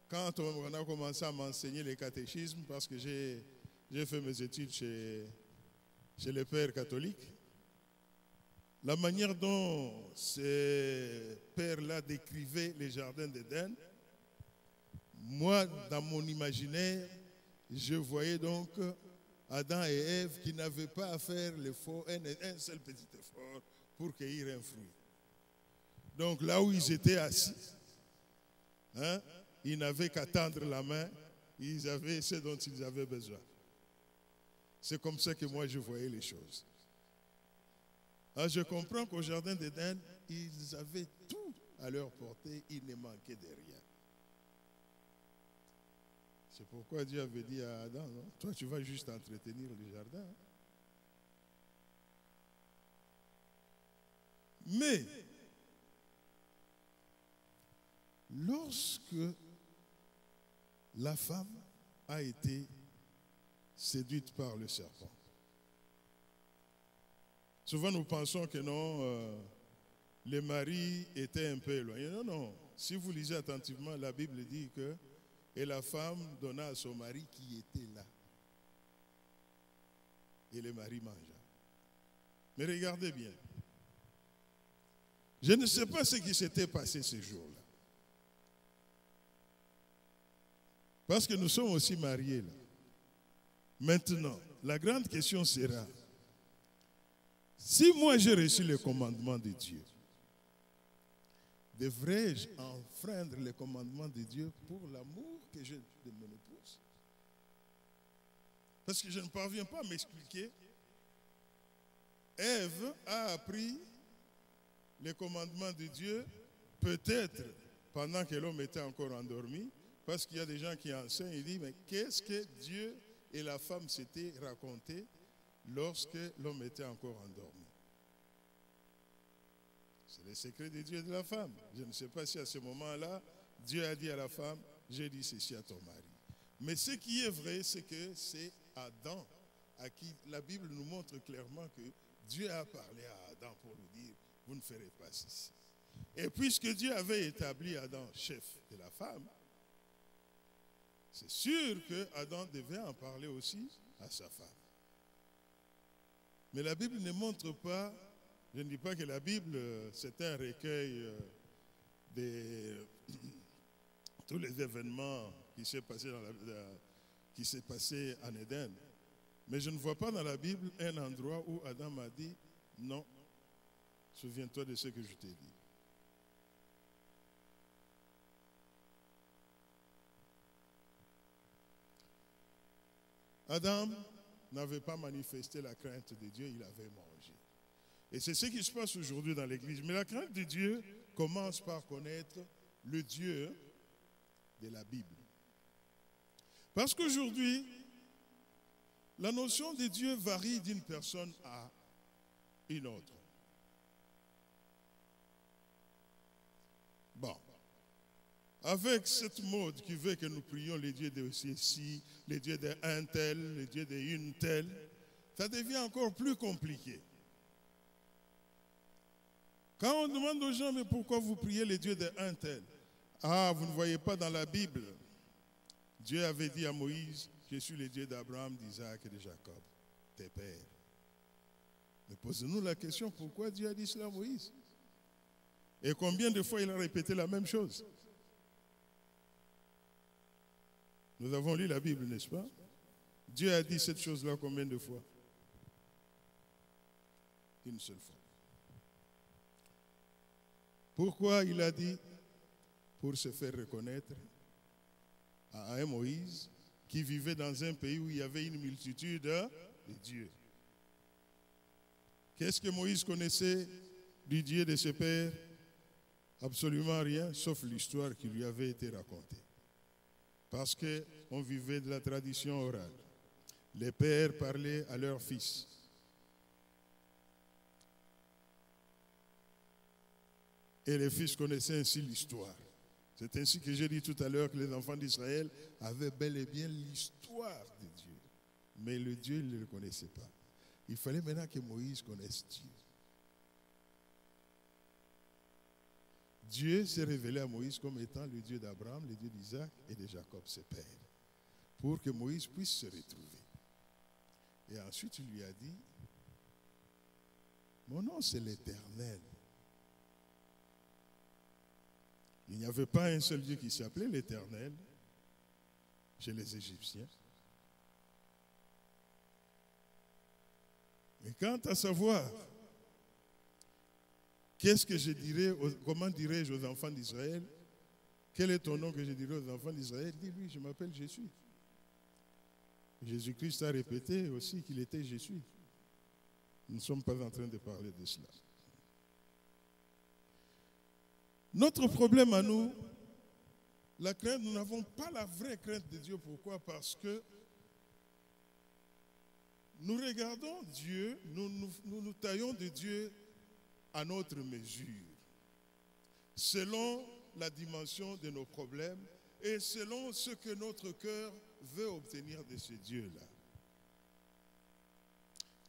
quand on a commencé à m'enseigner les catéchismes, parce que j'ai fait mes études chez les pères catholiques, la manière dont ces pères-là décrivaient les jardins d'Éden, moi, dans mon imaginaire, je voyais donc Adam et Ève qui n'avaient pas à faire l'effort, un seul petit effort pour cueillir un fruit. Donc là où ils étaient assis, hein, ils n'avaient qu'à tendre la main, ils avaient ce dont ils avaient besoin. C'est comme ça que moi je voyais les choses. Alors je comprends qu'au jardin d'Éden, ils avaient tout à leur portée, il ne manquait de rien. C'est pourquoi Dieu avait dit à Adam, non? Toi tu vas juste entretenir le jardin. Hein? Mais, lorsque la femme a été séduite par le serpent, souvent nous pensons que non, les maris étaient un peu éloignés. Non, non. Si vous lisez attentivement, la Bible dit que Et la femme donna à son mari qui était là. Et le mari mangea. Mais regardez bien. Je ne sais pas ce qui s'était passé ce jour-là. Parce que nous sommes aussi mariés là. Maintenant, la grande question sera, si moi j'ai reçu le commandement de Dieu, devrais-je enfreindre le commandement de Dieu pour l'amour que j'ai de mon épouse? Parce que je ne parviens pas à m'expliquer. Ève a appris les commandements de Dieu, peut-être pendant que l'homme était encore endormi, parce qu'il y a des gens qui enseignent et disent, mais qu'est-ce que Dieu et la femme s'étaient racontés lorsque l'homme était encore endormi? C'est le secret de Dieu et de la femme. Je ne sais pas si à ce moment-là, Dieu a dit à la femme, j'ai dit ceci à ton mari. Mais ce qui est vrai, c'est que c'est Adam à qui la Bible nous montre clairement que Dieu a parlé à Adam pour lui dire, vous ne ferez pas ceci. Et puisque Dieu avait établi Adam chef de la femme, c'est sûr que Adam devait en parler aussi à sa femme. Mais la Bible ne montre pas, je ne dis pas que la Bible c'est un recueil de tous les événements qui s'est passé en Éden. Mais je ne vois pas dans la Bible un endroit où Adam a dit non, souviens-toi de ce que je t'ai dit. Adam n'avait pas manifesté la crainte de Dieu, il avait mangé. Et c'est ce qui se passe aujourd'hui dans l'Église. Mais la crainte de Dieu commence par connaître le Dieu de la Bible. Parce qu'aujourd'hui, la notion de Dieu varie d'une personne à une autre. Bon. Avec cette mode qui veut que nous prions les dieux de ceci, les dieux d'un tel, les dieux d'une telle, ça devient encore plus compliqué. Quand on demande aux gens, mais pourquoi vous priez les dieux d'un tel? Ah, vous ne voyez pas dans la Bible. Dieu avait dit à Moïse, je suis le Dieu d'Abraham, d'Isaac et de Jacob, tes pères. Mais posez-nous la question, pourquoi Dieu a dit cela à Moïse? Et combien de fois il a répété la même chose? Nous avons lu la Bible, n'est-ce pas? Dieu a dit cette chose-là combien de fois? Une seule fois. Pourquoi il a dit? Pour se faire reconnaître à un Moïse qui vivait dans un pays où il y avait une multitude de dieux. Qu'est-ce que Moïse connaissait du Dieu de ses pères? Absolument rien, sauf l'histoire qui lui avait été racontée. Parce qu'on vivait de la tradition orale. Les pères parlaient à leurs fils. Et les fils connaissaient ainsi l'histoire. C'est ainsi que j'ai dit tout à l'heure que les enfants d'Israël avaient bel et bien l'histoire de Dieu. Mais le Dieu, ils ne le connaissaient pas. Il fallait maintenant que Moïse connaisse Dieu. Dieu s'est révélé à Moïse comme étant le Dieu d'Abraham, le Dieu d'Isaac et de Jacob, ses pères, pour que Moïse puisse se retrouver. Et ensuite, il lui a dit, mon nom c'est l'Éternel. Il n'y avait pas un seul Dieu qui s'appelait l'Éternel chez les Égyptiens. Mais quant à savoir, qu'est-ce que je dirais, comment dirais-je aux enfants d'Israël? Quel est ton nom que je dirais aux enfants d'Israël? Dis-lui, je m'appelle Jésus. Jésus-Christ a répété aussi qu'il était Jésus. Nous ne sommes pas en train de parler de cela. Notre problème à nous, la crainte, nous n'avons pas la vraie crainte de Dieu. Pourquoi? Parce que nous regardons Dieu, nous taillons de Dieu à notre mesure, selon la dimension de nos problèmes et selon ce que notre cœur veut obtenir de ce Dieu-là.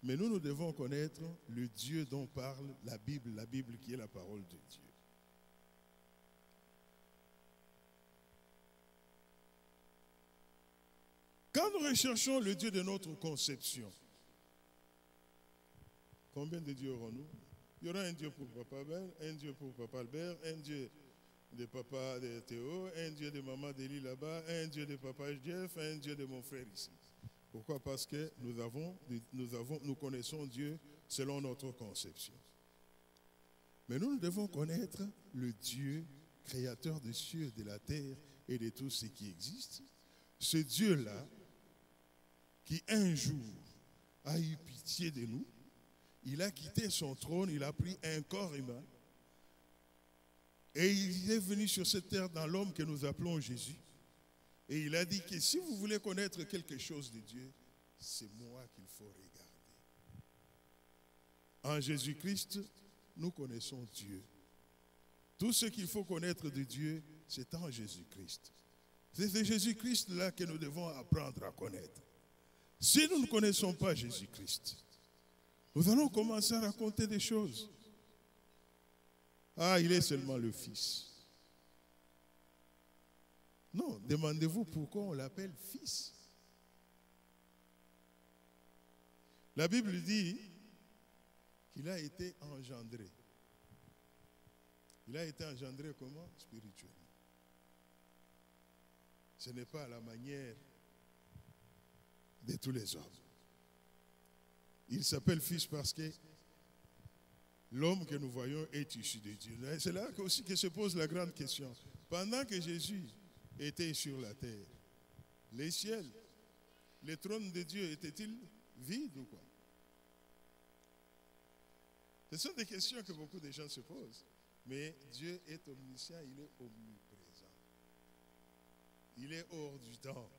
Mais nous devons connaître le Dieu dont parle la Bible qui est la parole de Dieu. Quand nous recherchons le Dieu de notre conception, combien de dieux aurons-nous? Il y aura un Dieu pour Papa Ben, un Dieu pour Papa Albert, un Dieu de Papa de Théo, un Dieu de Maman Délie là-bas, un Dieu de Papa Jeff, un Dieu de mon frère ici. Pourquoi? Parce que nous connaissons Dieu selon notre conception. Mais nous devons connaître le Dieu créateur des cieux, de la terre et de tout ce qui existe. Ce Dieu-là, qui un jour a eu pitié de nous, il a quitté son trône, il a pris un corps humain et il est venu sur cette terre dans l'homme que nous appelons Jésus. Et il a dit que si vous voulez connaître quelque chose de Dieu, c'est moi qu'il faut regarder. En Jésus-Christ, nous connaissons Dieu. Tout ce qu'il faut connaître de Dieu, c'est en Jésus-Christ. C'est de Jésus-Christ-là que nous devons apprendre à connaître. Si nous ne connaissons pas Jésus-Christ, nous allons commencer à raconter des choses. Ah, il est seulement le Fils. Non, demandez-vous pourquoi on l'appelle Fils. La Bible dit qu'il a été engendré. Il a été engendré comment? Spirituellement. Ce n'est pas à la manière de tous les hommes. Il s'appelle Fils parce que l'homme que nous voyons est issu de Dieu. C'est là aussi que se pose la grande question. Pendant que Jésus était sur la terre, les ciels, le trône de Dieu était-il vide ou quoi? Ce sont des questions que beaucoup de gens se posent. Mais Dieu est omniscient, il est omniprésent. Il est hors du temps.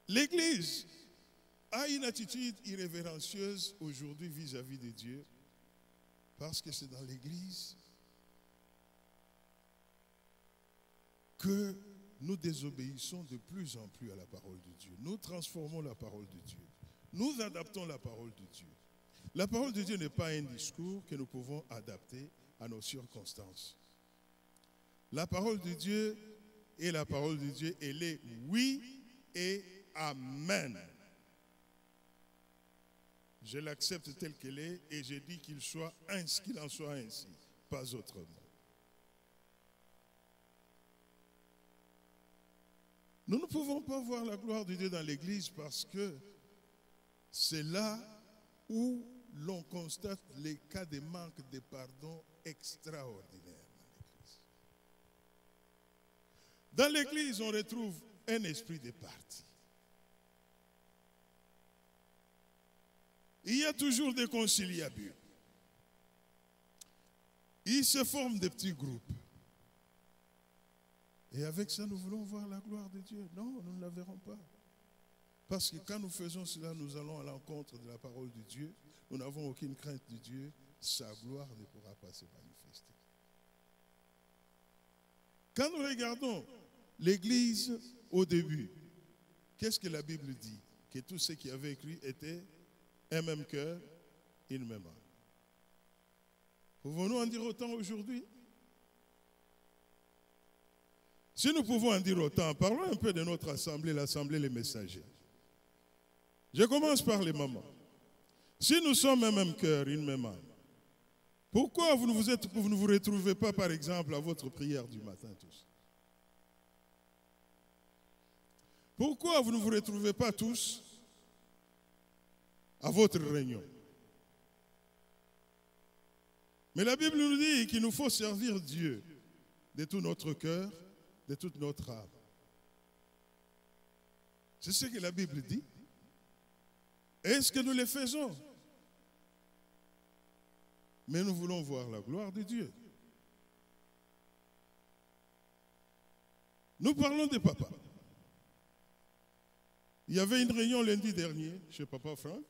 L'Église a une attitude irrévérencieuse aujourd'hui vis-à-vis de Dieu, parce que c'est dans l'Église que nous désobéissons de plus en plus à la parole de Dieu. Nous transformons la parole de Dieu. Nous adaptons la parole de Dieu. La parole de Dieu n'est pas un discours que nous pouvons adapter à nos circonstances. La parole de Dieu est la parole de Dieu, elle est oui et amen. Je l'accepte telle qu'elle est et je dis qu'il en soit ainsi, pas autrement. Nous ne pouvons pas voir la gloire de Dieu dans l'Église parce que c'est là où l'on constate les cas de manque de pardon extraordinaires dans l'Église. Dans l'Église, on retrouve un esprit de parti. Il y a toujours des conciliabules. Il se forment des petits groupes. Et avec ça, nous voulons voir la gloire de Dieu. Non, nous ne la verrons pas. Parce que quand nous faisons cela, nous allons à l'encontre de la parole de Dieu. Nous n'avons aucune crainte de Dieu. Sa gloire ne pourra pas se manifester. Quand nous regardons l'Église au début, qu'est-ce que la Bible dit? Que tous ceux qui avaient écrit étaient un même cœur, une même âme. Pouvons-nous en dire autant aujourd'hui? Si nous pouvons en dire autant, parlons un peu de notre assemblée, l'assemblée Les Messagers. Je commence par les mamans. Si nous sommes un même cœur, une même âme, pourquoi vous ne vous retrouvez pas, par exemple, à votre prière du matin tous? Pourquoi vous ne vous retrouvez pas tous à votre réunion? Mais la Bible nous dit qu'il nous faut servir Dieu de tout notre cœur, de toute notre âme. C'est ce que la Bible dit. Est-ce que nous le faisons? Mais nous voulons voir la gloire de Dieu. Nous parlons des papas. Il y avait une réunion lundi dernier chez Papa Franck.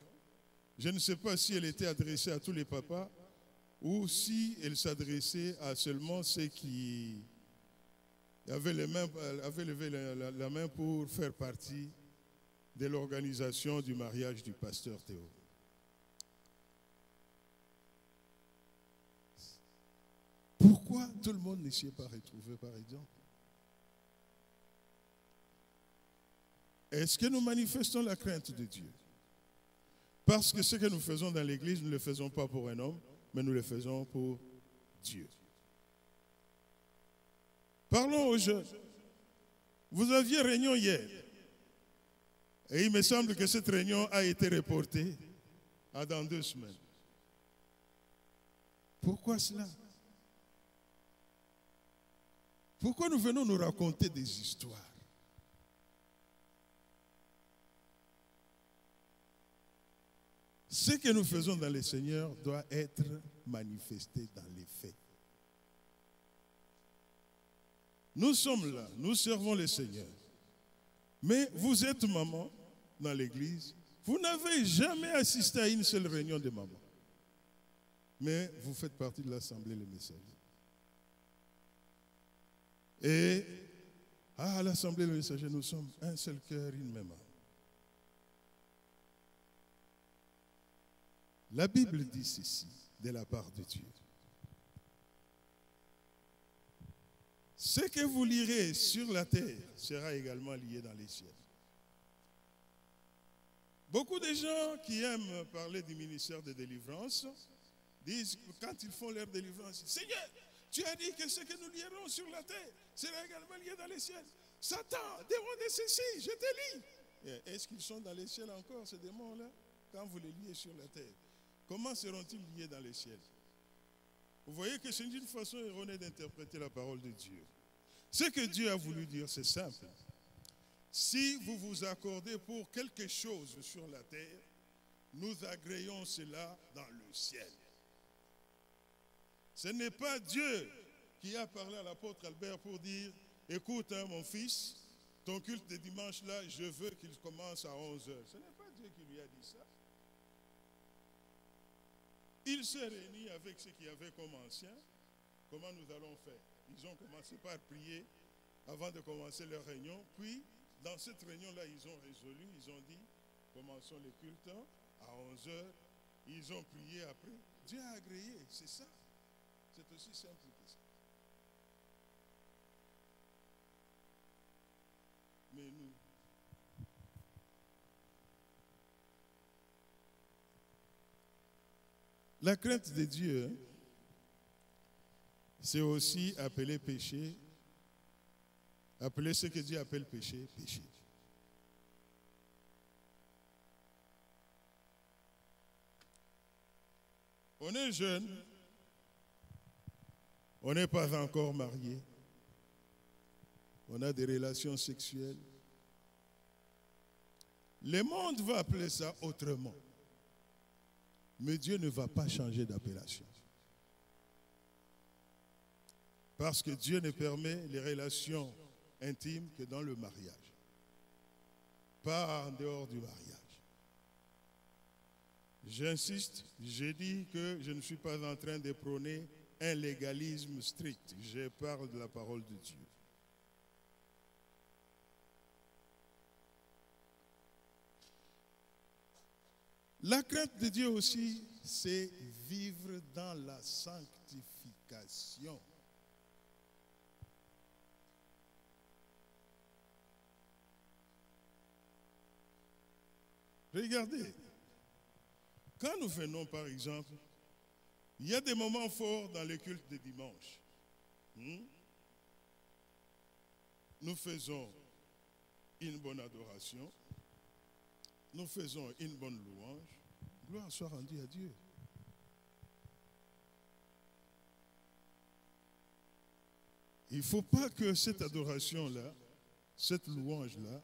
Je ne sais pas si elle était adressée à tous les papas ou si elle s'adressait à seulement ceux qui avaient levé la main pour faire partie de l'organisation du mariage du pasteur Théo. Pourquoi tout le monde ne s'y est pas retrouvé, par exemple? est-ce que nous manifestons la crainte de Dieu? Parce que ce que nous faisons dans l'église, nous ne le faisons pas pour un homme, mais nous le faisons pour Dieu. Parlons aux jeunes. Vous aviez réunion hier. Et il me semble que cette réunion a été reportée à dans 2 semaines. Pourquoi cela? Pourquoi nous venons nous raconter des histoires? Ce que nous faisons dans le Seigneur doit être manifesté dans les faits. Nous sommes là, nous servons le Seigneur. Mais vous êtes maman dans l'église, vous n'avez jamais assisté à une seule réunion de maman. Mais vous faites partie de l'Assemblée Les Messagers. Et à l'Assemblée Les Messagers, nous sommes un seul cœur, une même âme. La Bible dit ceci de la part de Dieu. Ce que vous lirez sur la terre sera également lié dans les cieux. Beaucoup de gens qui aiment parler du ministère de délivrance disent, quand ils font leur délivrance, Seigneur, tu as dit que ce que nous lierons sur la terre sera également lié dans les cieux. Satan, démon de ceci, je te lis. Est-ce qu'ils sont dans les cieux encore, ces démons-là, quand vous les liez sur la terre? Comment seront-ils liés dans les cieux? Vous voyez que c'est une façon erronée d'interpréter la parole de Dieu. Ce que Dieu a voulu dire, c'est simple. Si vous vous accordez pour quelque chose sur la terre, nous agréons cela dans le ciel. Ce n'est pas Dieu qui a parlé à l'apôtre Albert pour dire, écoute mon fils, ton culte de dimanche là, je veux qu'il commence à 11 h. Ce n'est pas Dieu qui lui a dit ça. Il s'est réuni avec ceux qui avaient comme anciens. Comment nous allons faire? Ils ont commencé par prier avant de commencer leur réunion. Puis, dans cette réunion-là, ils ont résolu, ils ont dit, commençons le culte à 11 h. Ils ont prié après. Dieu a agréé, c'est ça. C'est aussi simple que ça. Mais nous, la crainte de Dieu, c'est aussi appeler péché, appeler ce que Dieu appelle péché, péché. On est jeune, on n'est pas encore marié, on a des relations sexuelles. Le monde va appeler ça autrement. Mais Dieu ne va pas changer d'appellation. Parce que Dieu ne permet les relations intimes que dans le mariage. Pas en dehors du mariage. J'insiste, je dis que je ne suis pas en train de prôner un légalisme strict. Je parle de la parole de Dieu. La crainte de Dieu aussi, c'est vivre dans la sanctification. Regardez, quand nous venons par exemple, il y a des moments forts dans le culte de dimanche. Nous faisons une bonne adoration. Nous faisons une bonne louange. Gloire soit rendue à Dieu. Il ne faut pas que cette adoration-là, cette louange-là,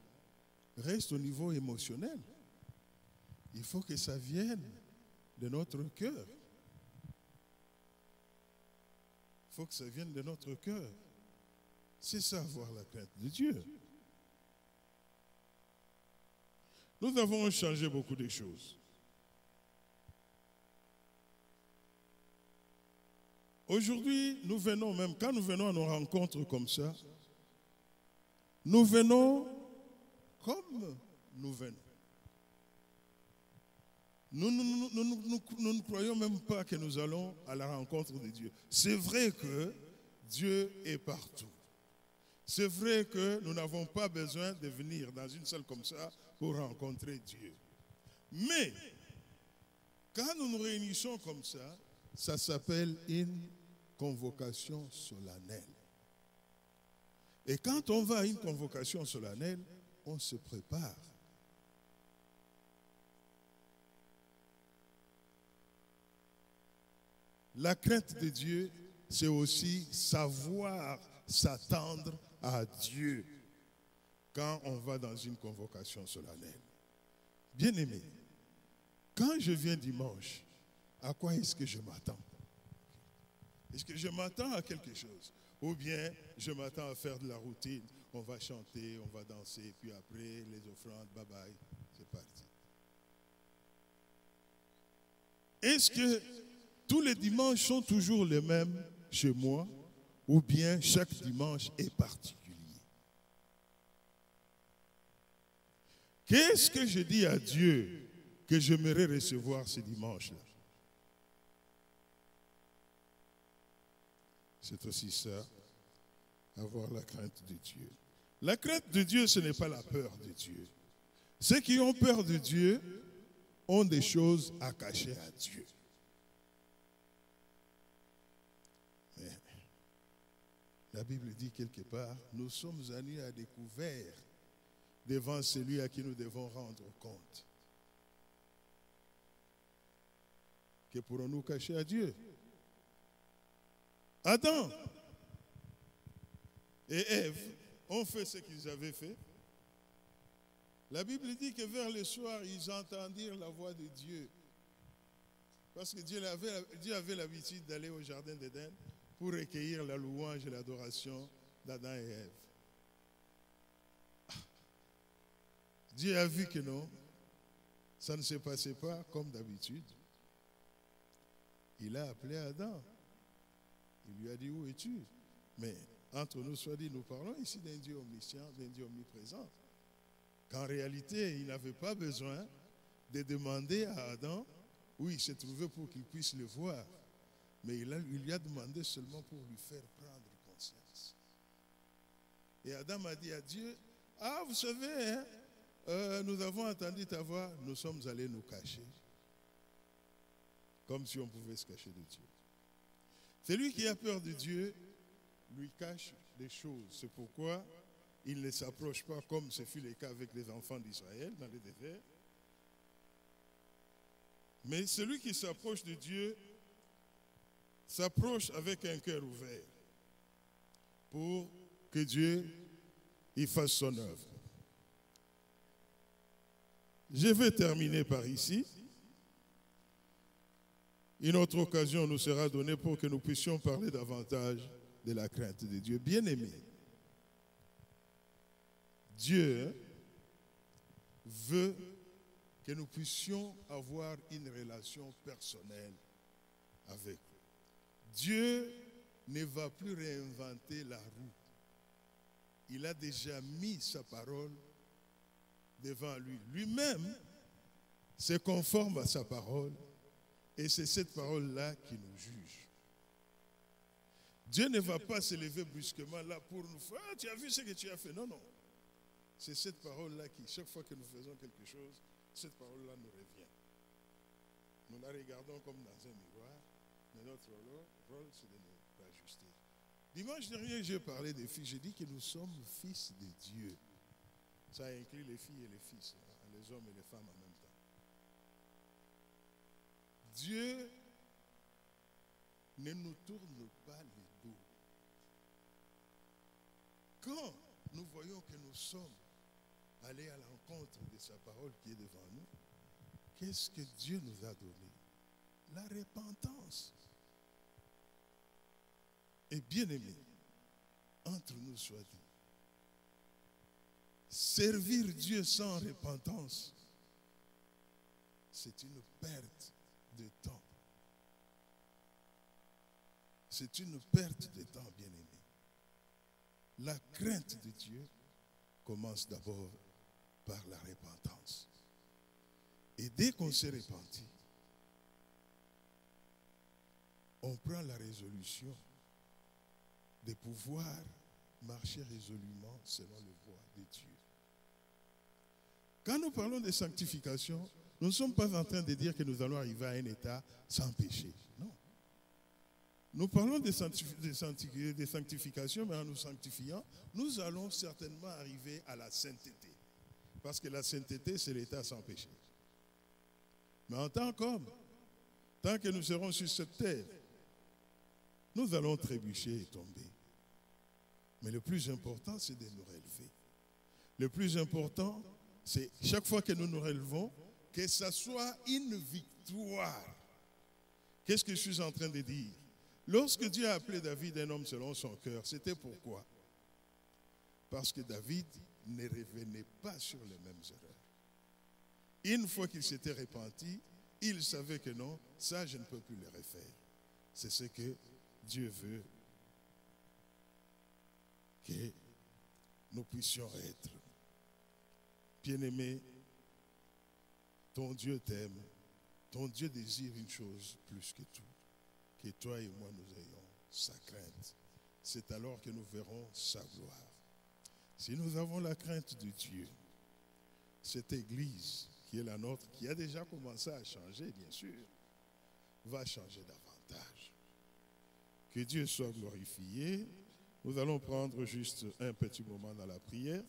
reste au niveau émotionnel. Il faut que ça vienne de notre cœur. Il faut que ça vienne de notre cœur. C'est ça, avoir la crainte de Dieu. Nous avons changé beaucoup de choses. Aujourd'hui, nous venons même, quand nous venons à nos rencontres comme ça, nous venons comme nous venons. Nous ne croyons même pas que nous allons à la rencontre de Dieu. C'est vrai que Dieu est partout. C'est vrai que nous n'avons pas besoin de venir dans une salle comme ça pour rencontrer Dieu. Mais, quand nous nous réunissons comme ça s'appelle une convocation solennelle. Et quand on va à une convocation solennelle, on se prépare. La crainte de Dieu, c'est aussi savoir s'attendre à Dieu quand on va dans une convocation solennelle. Bien-aimé, quand je viens dimanche, à quoi est-ce que je m'attends? Est-ce que je m'attends à quelque chose? Ou bien je m'attends à faire de la routine? On va chanter, on va danser, puis après les offrandes, bye bye, c'est parti. Est-ce que tous les dimanches sont toujours les mêmes chez moi? Ou bien chaque dimanche est particulier? Qu'est-ce que je dis à Dieu que j'aimerais recevoir ce dimanche-là? C'est aussi ça, avoir la crainte de Dieu. La crainte de Dieu, ce n'est pas la peur de Dieu. Ceux qui ont peur de Dieu ont des choses à cacher à Dieu. Mais la Bible dit quelque part, nous sommes allés à découvert devant celui à qui nous devons rendre compte. Que pourrons-nous cacher à Dieu? Adam et Ève ont fait ce qu'ils avaient fait. La Bible dit que vers le soir, ils entendirent la voix de Dieu. Parce que Dieu avait l'habitude d'aller au jardin d'Éden pour recueillir la louange et l'adoration d'Adam et Ève. Dieu a vu que non, ça ne se passait pas comme d'habitude. Il a appelé Adam. Il lui a dit, où es-tu? Mais entre nous, soit dit, nous parlons ici d'un Dieu omniscient, d'un Dieu omniprésent. Qu'en réalité, il n'avait pas besoin de demander à Adam où il se trouvait pour qu'il puisse le voir. Mais il lui a demandé seulement pour lui faire prendre conscience. Et Adam a dit à Dieu, ah, vous savez, hein, nous avons entendu ta voix, nous sommes allés nous cacher. Comme si on pouvait se cacher de Dieu. Celui qui a peur de Dieu lui cache des choses. C'est pourquoi il ne s'approche pas comme ce fut le cas avec les enfants d'Israël dans le désert. Mais celui qui s'approche de Dieu s'approche avec un cœur ouvert pour que Dieu y fasse son œuvre. Je vais terminer par ici. Une autre occasion nous sera donnée pour que nous puissions parler davantage de la crainte de Dieu. Bien-aimé, Dieu veut que nous puissions avoir une relation personnelle avec lui. Dieu ne va plus réinventer la roue. Il a déjà mis sa parole devant lui. Lui-même se conforme à sa parole. Et c'est cette parole-là qui nous juge. Dieu ne va pas se lever brusquement là pour nous faire « Ah, tu as vu ce que tu as fait ?» Non, non. C'est cette parole-là qui, chaque fois que nous faisons quelque chose, cette parole-là nous revient. Nous la regardons comme dans un miroir, mais notre rôle, c'est de nous ajuster. Dimanche dernier, j'ai parlé des filles. J'ai dit que nous sommes fils de Dieu. Ça inclut les filles et les fils, les hommes et les femmes en même temps. Dieu ne nous tourne pas les dos. Quand nous voyons que nous sommes allés à l'encontre de sa parole qui est devant nous, qu'est-ce que Dieu nous a donné? La repentance. Et bien aimé, entre nous soit dit, servir Dieu sans repentance, c'est une perte de temps. C'est une perte de temps, bien-aimé. La crainte de Dieu commence d'abord par la repentance. Et dès qu'on s'est repenti, on prend la résolution de pouvoir marcher résolument selon les voies de Dieu. Quand nous parlons de sanctification, nous ne sommes pas en train de dire que nous allons arriver à un état sans péché. Non. Nous parlons de sanctification, mais en nous sanctifiant, nous allons certainement arriver à la sainteté. Parce que la sainteté, c'est l'état sans péché. Mais en tant qu'homme, tant que nous serons sur cette terre, nous allons trébucher et tomber. Mais le plus important, c'est de nous relever. Le plus important, c'est chaque fois que nous nous relevons, que ça soit une victoire. Qu'est-ce que je suis en train de dire? Lorsque Dieu a appelé David un homme selon son cœur, c'était pourquoi? Parce que David ne revenait pas sur les mêmes erreurs. Une fois qu'il s'était repenti, il savait que non, ça je ne peux plus le refaire. C'est ce que Dieu veut que nous puissions être. Bien-aimé, ton Dieu t'aime, ton Dieu désire une chose plus que tout, que toi et moi nous ayons sa crainte. C'est alors que nous verrons sa gloire. Si nous avons la crainte de Dieu, cette église qui est la nôtre, qui a déjà commencé à changer, bien sûr, va changer davantage. Que Dieu soit glorifié. Nous allons prendre juste un petit moment dans la prière.